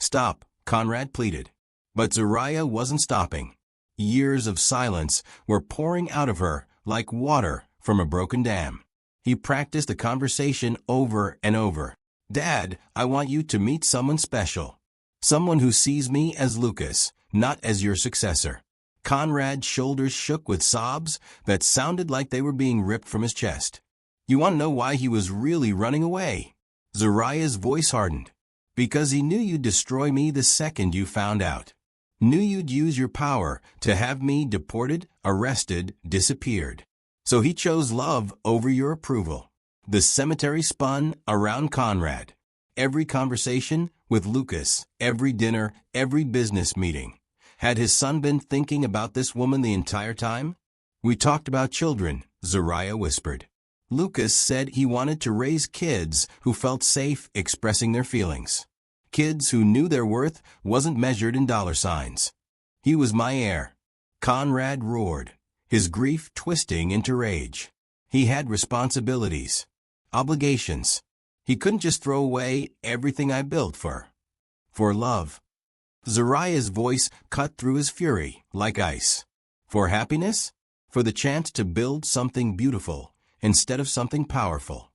"Stop," Conrad pleaded. But Zariah wasn't stopping. Years of silence were pouring out of her like water from a broken dam. He practiced the conversation over and over. "Dad, I want you to meet someone special. Someone who sees me as Lucas, not as your successor." Conrad's shoulders shook with sobs that sounded like they were being ripped from his chest. "You want to know why he was really running away?" Zariah's voice hardened. "Because he knew you'd destroy me the second you found out. Knew you'd use your power to have me deported, arrested, disappeared. So he chose love over your approval." The cemetery spun around Conrad. Every conversation with Lucas, every dinner, every business meeting. Had his son been thinking about this woman the entire time? "We talked about children," Zariah whispered. Lucas said he wanted to raise kids who felt safe expressing their feelings. Kids who knew their worth wasn't measured in dollar signs. "He was my heir," Conrad roared, his grief twisting into rage. He had responsibilities, obligations. He couldn't just throw away everything I built for love. Zariah's voice cut through his fury like ice. "For happiness? For the chance to build something beautiful instead of something powerful."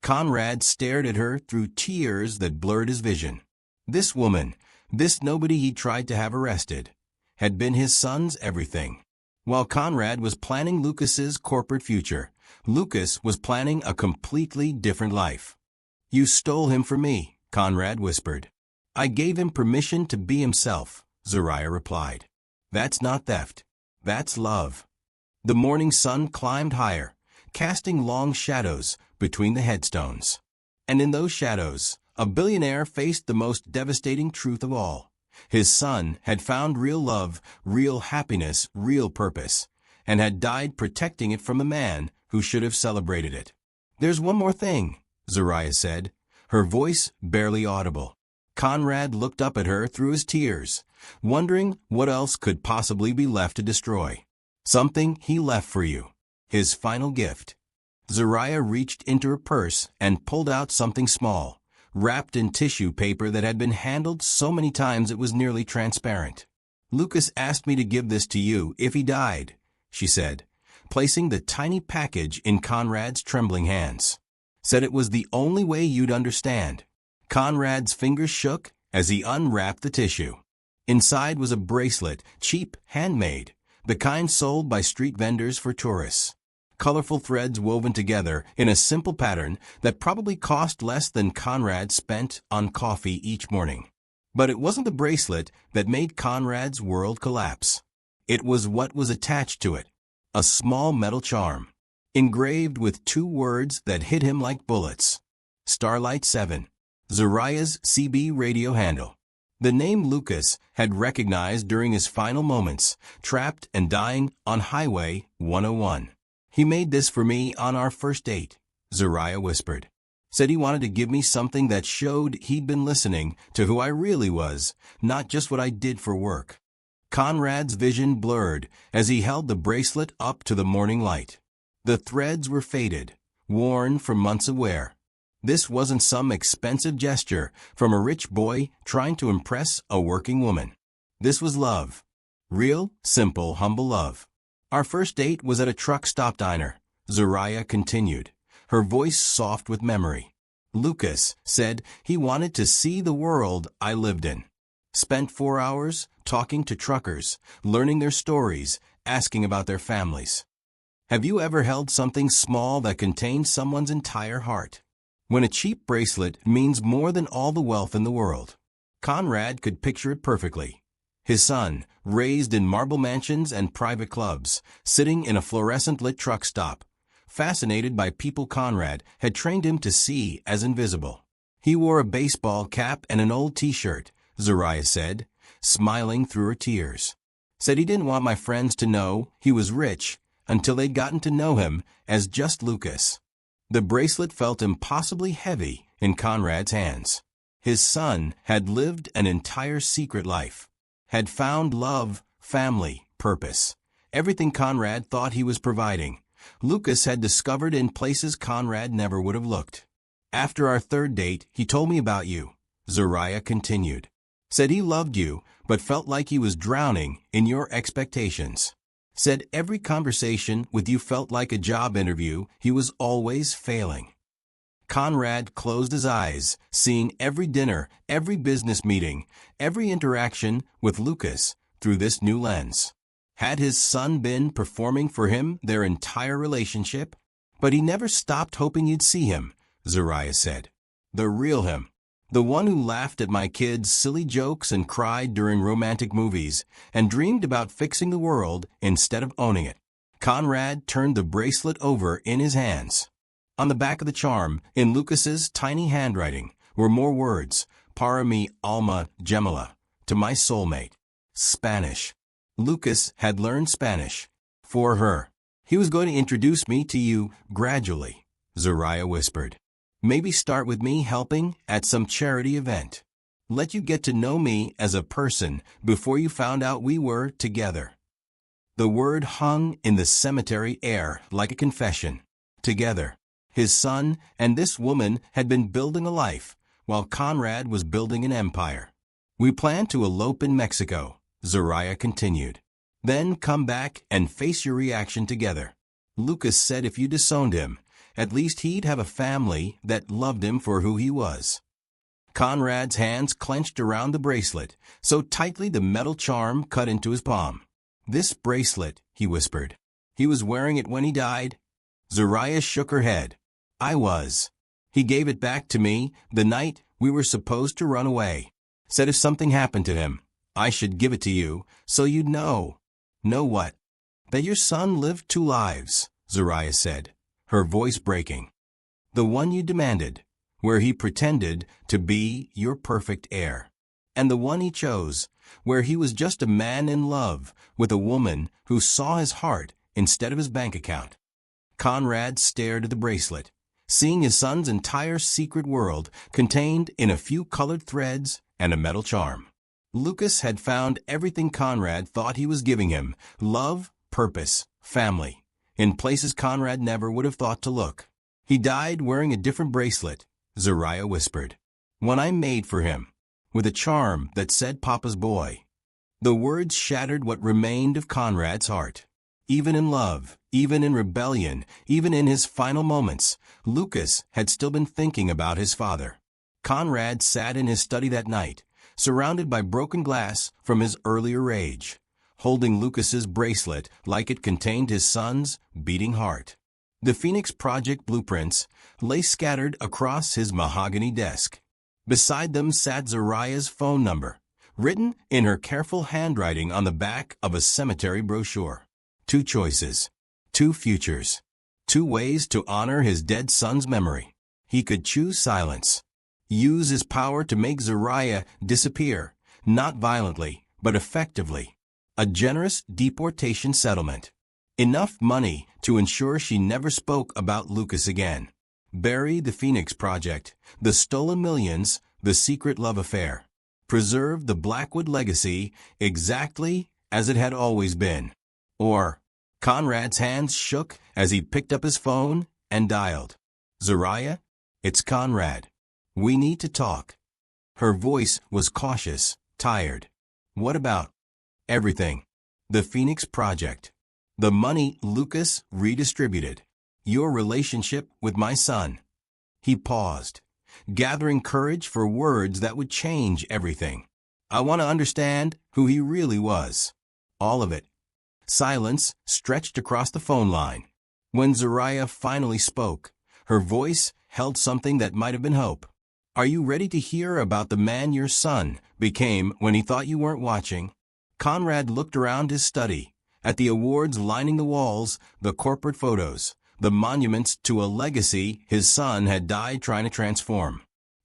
Conrad stared at her through tears that blurred his vision. This woman, this nobody he tried to have arrested, had been his son's everything. While Conrad was planning Lucas's corporate future, Lucas was planning a completely different life. "You stole him from me," Conrad whispered. "I gave him permission to be himself," Zariah replied. "That's not theft. That's love." The morning sun climbed higher, casting long shadows between the headstones. And in those shadows, a billionaire faced the most devastating truth of all. His son had found real love, real happiness, real purpose, and had died protecting it from a man who should have celebrated it. "There's one more thing," Zariah said, her voice barely audible. Conrad looked up at her through his tears, wondering what else could possibly be left to destroy. "Something he left for you. His final gift." Zariah reached into her purse and pulled out something small, wrapped in tissue paper that had been handled so many times it was nearly transparent. "Lucas asked me to give this to you if he died," she said, placing the tiny package in Conrad's trembling hands. "Said it was the only way you'd understand." Conrad's fingers shook as he unwrapped the tissue. Inside was a bracelet, cheap, handmade, the kind sold by street vendors for tourists. Colorful threads woven together in a simple pattern that probably cost less than Conrad spent on coffee each morning. But it wasn't the bracelet that made Conrad's world collapse. It was what was attached to it, a small metal charm, engraved with two words that hit him like bullets. Starlight 7. Zariah's CB radio handle. The name Lucas had recognized during his final moments, trapped and dying on Highway 101. He made this for me on our first date, Zariah whispered. Said he wanted to give me something that showed he'd been listening to who I really was, not just what I did for work. Conrad's vision blurred as he held the bracelet up to the morning light. The threads were faded, worn from months of wear. This wasn't some expensive gesture from a rich boy trying to impress a working woman. This was love. Real, simple, humble love. Our first date was at a truck stop diner, Zariah continued, her voice soft with memory. Lucas said he wanted to see the world I lived in. Spent 4 hours talking to truckers, learning their stories, asking about their families. Have you ever held something small that contained someone's entire heart? When a cheap bracelet means more than all the wealth in the world. Conrad could picture it perfectly. His son, raised in marble mansions and private clubs, sitting in a fluorescent-lit truck stop, fascinated by people Conrad had trained him to see as invisible. He wore a baseball cap and an old t-shirt, Zariah said, smiling through her tears. Said he didn't want my friends to know he was rich until they'd gotten to know him as just Lucas. The bracelet felt impossibly heavy in Conrad's hands. His son had lived an entire secret life, had found love, family, purpose, everything Conrad thought he was providing. Lucas had discovered in places Conrad never would have looked. After our third date, he told me about you, Zariah continued. Said he loved you, but felt like he was drowning in your expectations. Said every conversation with you felt like a job interview, he was always failing. Conrad closed his eyes, seeing every dinner, every business meeting, every interaction with Lucas through this new lens. Had his son been performing for him their entire relationship? But he never stopped hoping you'd see him, Zariah said. The real him. The one who laughed at my kids' silly jokes and cried during romantic movies, and dreamed about fixing the world instead of owning it. Conrad turned the bracelet over in his hands. On the back of the charm, in Lucas's tiny handwriting, were more words, para mi alma gemela, to my soulmate. Spanish. Lucas had learned Spanish. For her. He was going to introduce me to you gradually, Zariah whispered. Maybe start with me helping at some charity event. Let you get to know me as a person before you found out we were together. The word hung in the cemetery air like a confession. Together. His son and this woman had been building a life, while Conrad was building an empire. We planned to elope in Mexico, Zariah continued. Then come back and face your reaction together. Lucas said if you disowned him, at least he'd have a family that loved him for who he was. Conrad's hands clenched around the bracelet, so tightly the metal charm cut into his palm. This bracelet, he whispered. He was wearing it when he died? Zariah shook her head. I was. He gave it back to me the night we were supposed to run away. Said if something happened to him, I should give it to you, so you'd know. Know what? That your son lived 2 lives, Zariah said, her voice breaking. The one you demanded, where he pretended to be your perfect heir. And the one he chose, where he was just a man in love with a woman who saw his heart instead of his bank account. Conrad stared at the bracelet, seeing his son's entire secret world contained in a few colored threads and a metal charm. Lucas had found everything Conrad thought he was giving him, love, purpose, family, in places Conrad never would have thought to look. He died wearing a different bracelet, Zariah whispered. One I made for him, with a charm that said Papa's boy. The words shattered what remained of Conrad's heart. Even in love, even in rebellion, even in his final moments, Lucas had still been thinking about his father. Conrad sat in his study that night, surrounded by broken glass from his earlier rage, holding Lucas's bracelet like it contained his son's beating heart. The Phoenix Project blueprints lay scattered across his mahogany desk. Beside them sat Zariah's phone number, written in her careful handwriting on the back of a cemetery brochure. 2 choices, 2 futures, 2 ways to honor his dead son's memory. He could choose silence. Use his power to make Zariah disappear, not violently, but effectively. A generous deportation settlement. Enough money to ensure she never spoke about Lucas again. Bury the Phoenix Project, the stolen millions, the secret love affair. Preserve the Blackwood legacy exactly as it had always been. Or, Conrad's hands shook as he picked up his phone and dialed. Zariah? It's Conrad. We need to talk. Her voice was cautious, tired. What about? Everything. The Phoenix Project. The money Lucas redistributed. Your relationship with my son. He paused, gathering courage for words that would change everything. I want to understand who he really was. All of it. Silence stretched across the phone line. When Zariah finally spoke, her voice held something that might have been hope. Are you ready to hear about the man your son became when he thought you weren't watching? Conrad looked around his study, at the awards lining the walls, the corporate photos, the monuments to a legacy his son had died trying to transform.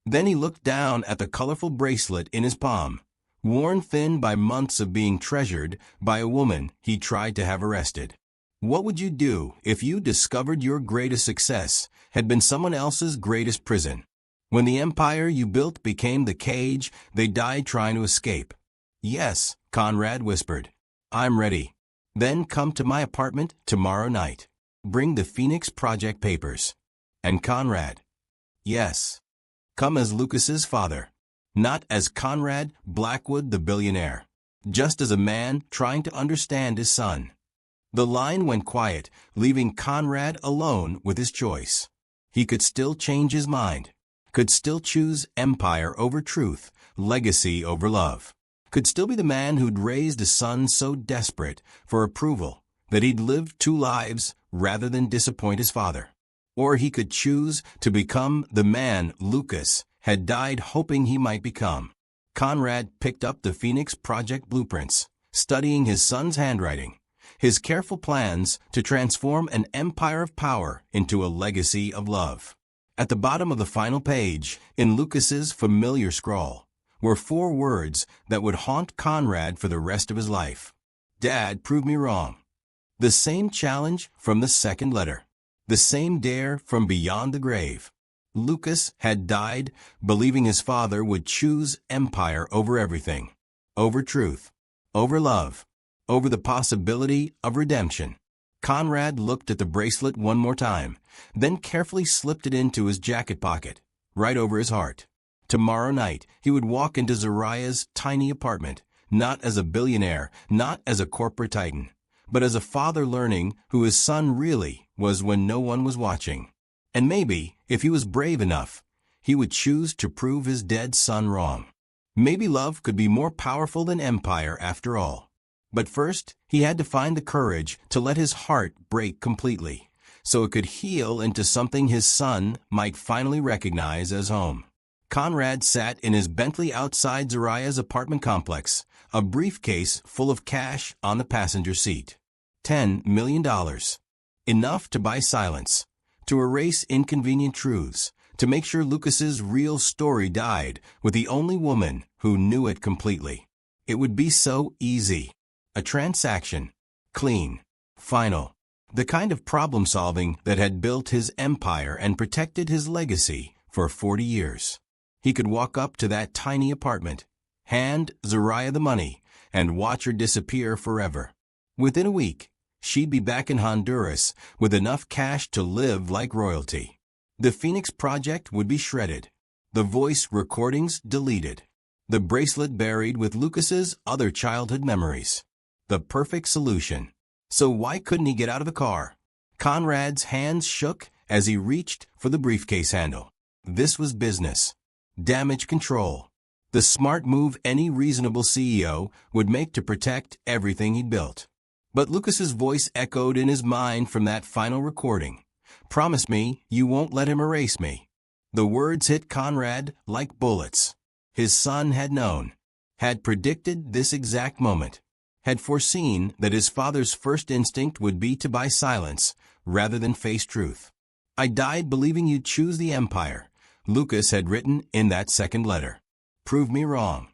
Then he looked down at the colorful bracelet in his palm, worn thin by months of being treasured by a woman he tried to have arrested. What would you do if you discovered your greatest success had been someone else's greatest prison? When the empire you built became the cage they died trying to escape? Yes, Conrad whispered. I'm ready. Then come to my apartment tomorrow night. Bring the Phoenix Project papers. And Conrad. Yes. Come as Lucas's father. Not as Conrad Blackwood the billionaire. Just as a man trying to understand his son. The line went quiet, leaving Conrad alone with his choice. He could still change his mind. Could still choose empire over truth, legacy over love. Could still be the man who'd raised a son so desperate for approval that he'd lived two lives rather than disappoint his father. Or he could choose to become the man Lucas had died hoping he might become. Conrad picked up the Phoenix Project blueprints, studying his son's handwriting, his careful plans to transform an empire of power into a legacy of love. At the bottom of the final page, in Lucas's familiar scrawl, were 4 words that would haunt Conrad for the rest of his life. Dad proved me wrong. The same challenge from the second letter. The same dare from beyond the grave. Lucas had died believing his father would choose empire over everything. Over truth. Over love. Over the possibility of redemption. Conrad looked at the bracelet one more time, then carefully slipped it into his jacket pocket, right over his heart. Tomorrow night, he would walk into Zariah's tiny apartment, not as a billionaire, not as a corporate titan, but as a father learning who his son really was when no one was watching. And maybe, if he was brave enough, he would choose to prove his dead son wrong. Maybe love could be more powerful than empire after all. But first, he had to find the courage to let his heart break completely, so it could heal into something his son might finally recognize as home. Conrad sat in his Bentley outside Zariah's apartment complex, a briefcase full of cash on the passenger seat. $10 million. Enough to buy silence, to erase inconvenient truths, to make sure Lucas's real story died with the only woman who knew it completely. It would be so easy. A transaction. Clean. Final. The kind of problem-solving that had built his empire and protected his legacy for 40 years. He could walk up to that tiny apartment, hand Zariah the money, and watch her disappear forever. Within a week, she'd be back in Honduras with enough cash to live like royalty. The Phoenix Project would be shredded. The voice recordings deleted. The bracelet buried with Lucas's other childhood memories. The perfect solution. So why couldn't he get out of the car? Conrad's hands shook as he reached for the briefcase handle. This was business. Damage control. The smart move any reasonable CEO would make to protect everything he'd built. But Lucas's voice echoed in his mind from that final recording. Promise me you won't let him erase me. The words hit Conrad like bullets. His son had known, had predicted this exact moment, had foreseen that his father's first instinct would be to buy silence rather than face truth. I died believing you'd choose the empire, Lucas had written in that second letter. Prove me wrong.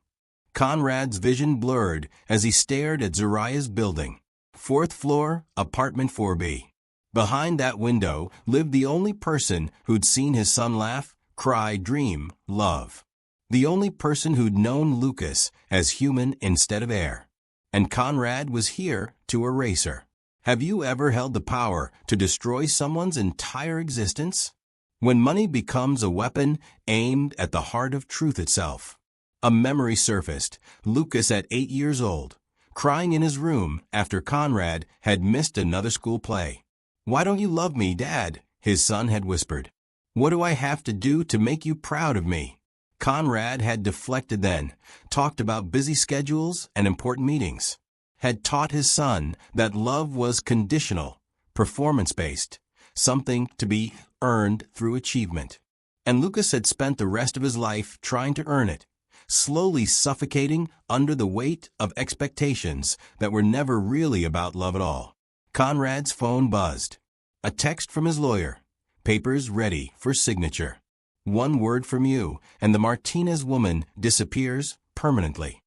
Conrad's vision blurred as he stared at Zariah's building. 4th floor, apartment 4B. Behind that window lived the only person who'd seen his son laugh, cry, dream, love. The only person who'd known Lucas as human instead of heir. And Conrad was here to erase her. Have you ever held the power to destroy someone's entire existence? When money becomes a weapon aimed at the heart of truth itself. A memory surfaced, Lucas at 8 years old, crying in his room after Conrad had missed another school play. "Why don't you love me, Dad?" his son had whispered. "What do I have to do to make you proud of me?" Conrad had deflected then, talked about busy schedules and important meetings. Had taught his son that love was conditional, performance-based, something to be earned through achievement. And Lucas had spent the rest of his life trying to earn it, slowly suffocating under the weight of expectations that were never really about love at all. Conrad's phone buzzed. A text from his lawyer. Papers ready for signature. One word from you, and the Martinez woman disappears permanently.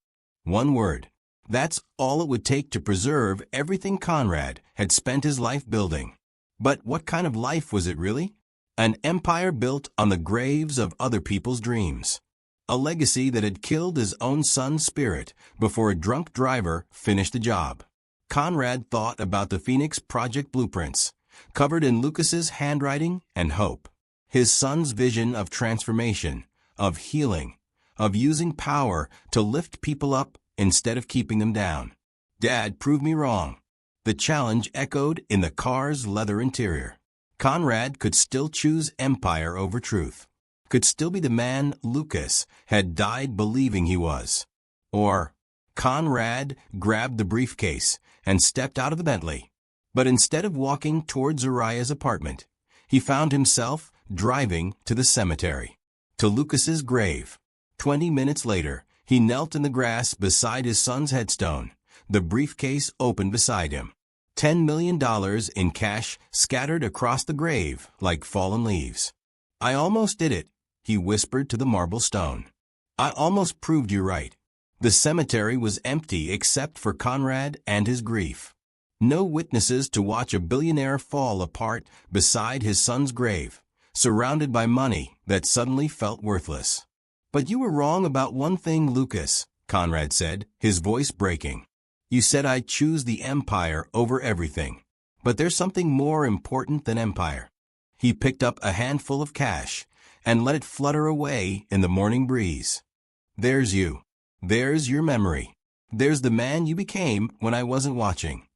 One word. That's all it would take to preserve everything Conrad had spent his life building. But what kind of life was it really? An empire built on the graves of other people's dreams. A legacy that had killed his own son's spirit before a drunk driver finished the job. Conrad thought about the Phoenix Project blueprints, covered in Lucas's handwriting and hope. His son's vision of transformation, of healing, of using power to lift people up instead of keeping them down. "Dad, prove me wrong." The challenge echoed in the car's leather interior. Conrad could still choose empire over truth. Could still be the man Lucas had died believing he was. Or, Conrad grabbed the briefcase and stepped out of the Bentley. But instead of walking toward Zariah's apartment, he found himself driving to the cemetery, to Lucas's grave. 20 minutes later, he knelt in the grass beside his son's headstone, the briefcase open beside him. $10 million in cash scattered across the grave like fallen leaves. "I almost did it," he whispered to the marble stone. "I almost proved you right." The cemetery was empty except for Conrad and his grief. No witnesses to watch a billionaire fall apart beside his son's grave, surrounded by money that suddenly felt worthless. "But you were wrong about one thing, Lucas," Conrad said, his voice breaking. "You said I'd choose the empire over everything. But there's something more important than empire." He picked up a handful of cash and let it flutter away in the morning breeze. "There's you. There's your memory. There's the man you became when I wasn't watching."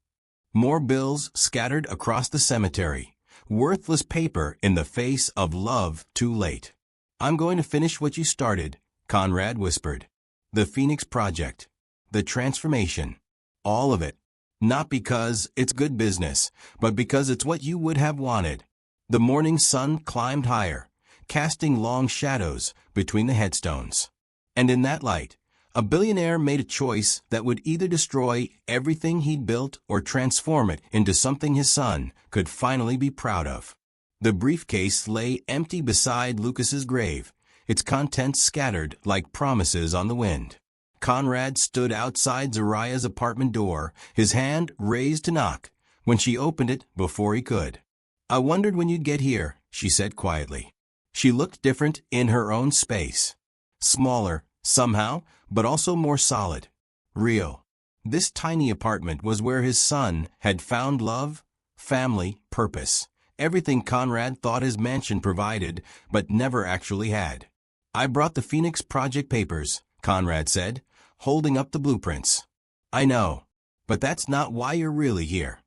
More bills scattered across the cemetery, worthless paper in the face of love too late. "I'm going to finish what you started," Conrad whispered. "The Phoenix Project. The transformation. All of it. Not because it's good business, but because it's what you would have wanted." The morning sun climbed higher, casting long shadows between the headstones. And in that light, a billionaire made a choice that would either destroy everything he'd built or transform it into something his son could finally be proud of. The briefcase lay empty beside Lucas's grave, its contents scattered like promises on the wind. Conrad stood outside Zariah's apartment door, his hand raised to knock, when she opened it before he could. "I wondered when you'd get here," she said quietly. She looked different in her own space. Smaller, somehow, but also more solid. Real. This tiny apartment was where his son had found love, family, purpose. Everything Conrad thought his mansion provided, but never actually had. "I brought the Phoenix Project papers," Conrad said, holding up the blueprints. "I know, but that's not why you're really here."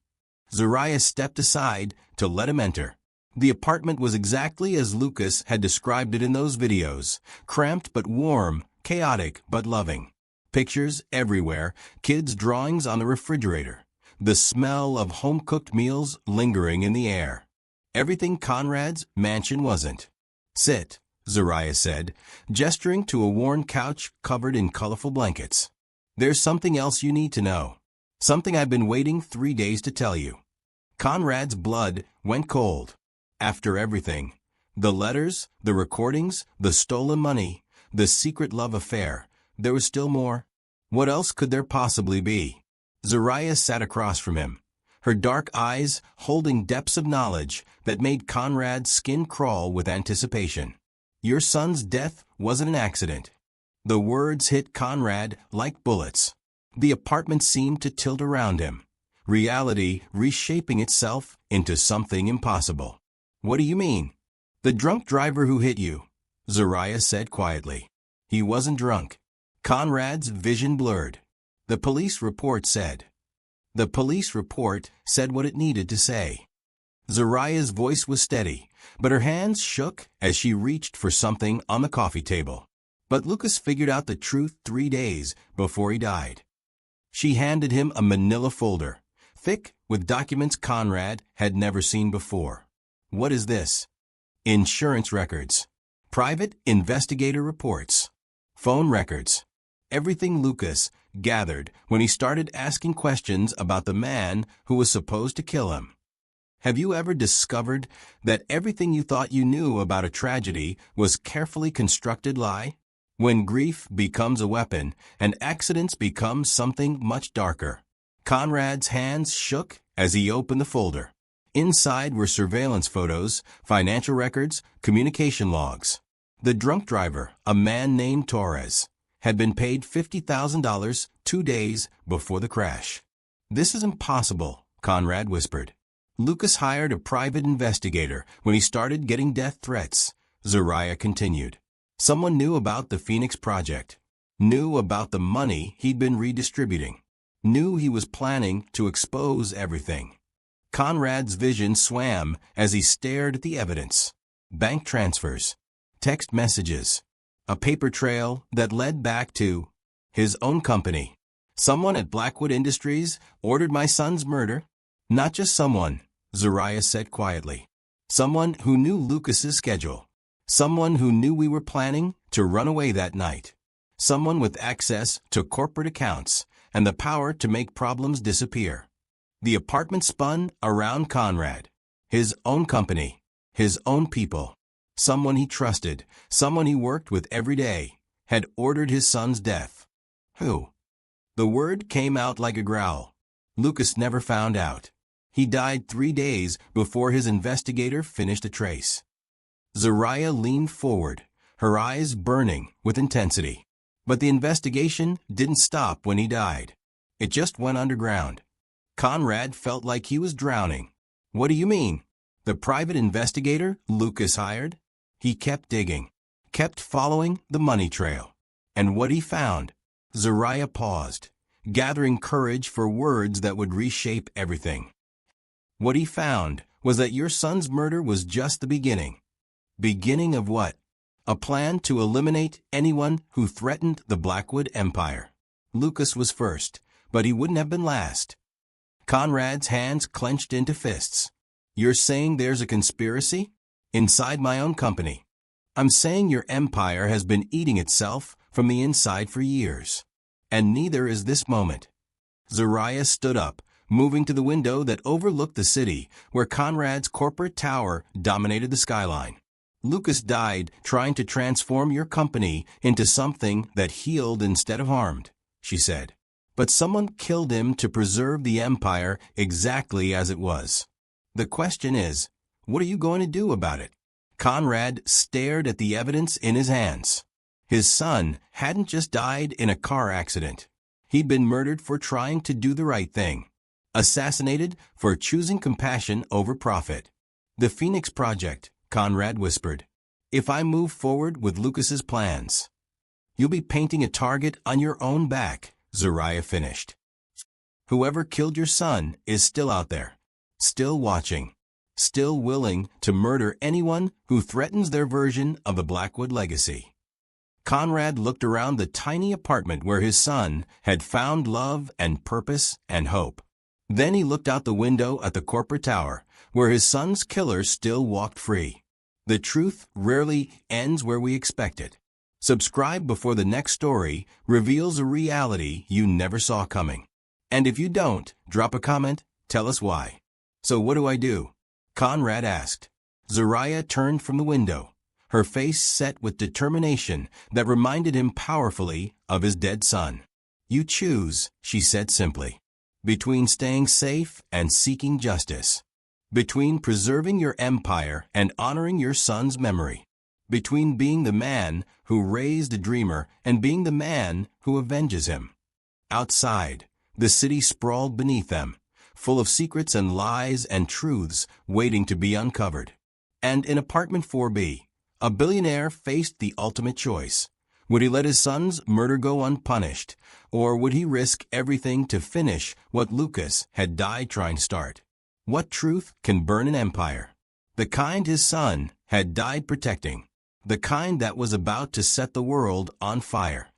Zariah stepped aside to let him enter. The apartment was exactly as Lucas had described it in those videos, cramped but warm, chaotic but loving. Pictures everywhere, kids' drawings on the refrigerator, the smell of home-cooked meals lingering in the air. Everything Conrad's mansion wasn't. "Sit," Zariah said, gesturing to a worn couch covered in colorful blankets. "There's something else you need to know. Something I've been waiting 3 days to tell you." Conrad's blood went cold. After everything, the letters, the recordings, the stolen money, the secret love affair, there was still more. What else could there possibly be? Zariah sat across from him, her dark eyes holding depths of knowledge that made Conrad's skin crawl with anticipation. Your son's death wasn't an accident. The words hit Conrad like bullets. The apartment seemed to tilt around him, reality reshaping itself into something impossible. What do you mean? The drunk driver who hit you, Zariah said quietly. He wasn't drunk. Conrad's vision blurred. The police report said. The police report said what it needed to say. Zariah's voice was steady, but her hands shook as she reached for something on the coffee table. But Lucas figured out the truth 3 days before he died. She handed him a manila folder, thick with documents Conrad had never seen before. What is this? Insurance records. Private investigator reports. Phone records. Everything Lucas gathered when he started asking questions about the man who was supposed to kill him. Have you ever discovered that everything you thought you knew about a tragedy was carefully constructed lie? When grief becomes a weapon and accidents become something much darker. Conrad's hands shook as he opened the folder. Inside were surveillance photos, financial records, communication logs. The drunk driver, a man named Torres, had been paid $50,000 2 days before the crash. This is impossible, Conrad whispered. Lucas hired a private investigator when he started getting death threats, Zariah continued. Someone knew about the Phoenix Project, knew about the money he'd been redistributing, knew he was planning to expose everything. Conrad's vision swam as he stared at the evidence. Bank transfers, text messages, a paper trail that led back to his own company. Someone at Blackwood Industries ordered my son's murder. Not just someone, Zariah said quietly. Someone who knew Lucas's schedule. Someone who knew we were planning to run away that night. Someone with access to corporate accounts and the power to make problems disappear. The apartment spun around Conrad. His own company. His own people. Someone he trusted, someone he worked with every day, had ordered his son's death. Who? The word came out like a growl. Lucas never found out. He died 3 days before his investigator finished the trace. Zariah leaned forward, her eyes burning with intensity. But the investigation didn't stop when he died. It just went underground. Conrad felt like he was drowning. What do you mean? The private investigator Lucas hired? He kept digging, kept following the money trail. And what he found? Zariah paused, gathering courage for words that would reshape everything. What he found was that your son's murder was just the beginning. Beginning of what? A plan to eliminate anyone who threatened the Blackwood Empire. Lucas was first, but he wouldn't have been last. Conrad's hands clenched into fists. You're saying there's a conspiracy? Inside my own company. I'm saying your empire has been eating itself from the inside for years. And neither is this moment. Zariah stood up, moving to the window that overlooked the city, where Conrad's corporate tower dominated the skyline. Lucas died trying to transform your company into something that healed instead of harmed, she said. But someone killed him to preserve the empire exactly as it was. The question is, what are you going to do about it? Conrad stared at the evidence in his hands. His son hadn't just died in a car accident. He'd been murdered for trying to do the right thing. Assassinated for choosing compassion over profit. The Phoenix Project, Conrad whispered. If I move forward with Lucas's plans, you'll be painting a target on your own back, Zariah finished. Whoever killed your son is still out there, still watching, still willing to murder anyone who threatens their version of the Blackwood legacy. Conrad looked around the tiny apartment where his son had found love and purpose and hope. Then he looked out the window at the corporate tower, where his son's killer still walked free. The truth rarely ends where we expect it. Subscribe before the next story reveals a reality you never saw coming. And if you don't, drop a comment, tell us why. So what do I do? Conrad asked. Zariah turned from the window, her face set with determination that reminded him powerfully of his dead son. "You choose," she said simply, "between staying safe and seeking justice, between preserving your empire and honoring your son's memory, between being the man who raised a dreamer and being the man who avenges him." Outside, the city sprawled beneath them, full of secrets and lies and truths waiting to be uncovered. And in apartment 4B, a billionaire faced the ultimate choice. Would he let his son's murder go unpunished, or would he risk everything to finish what Lucas had died trying to start? What truth can burn an empire? The kind his son had died protecting, the kind that was about to set the world on fire.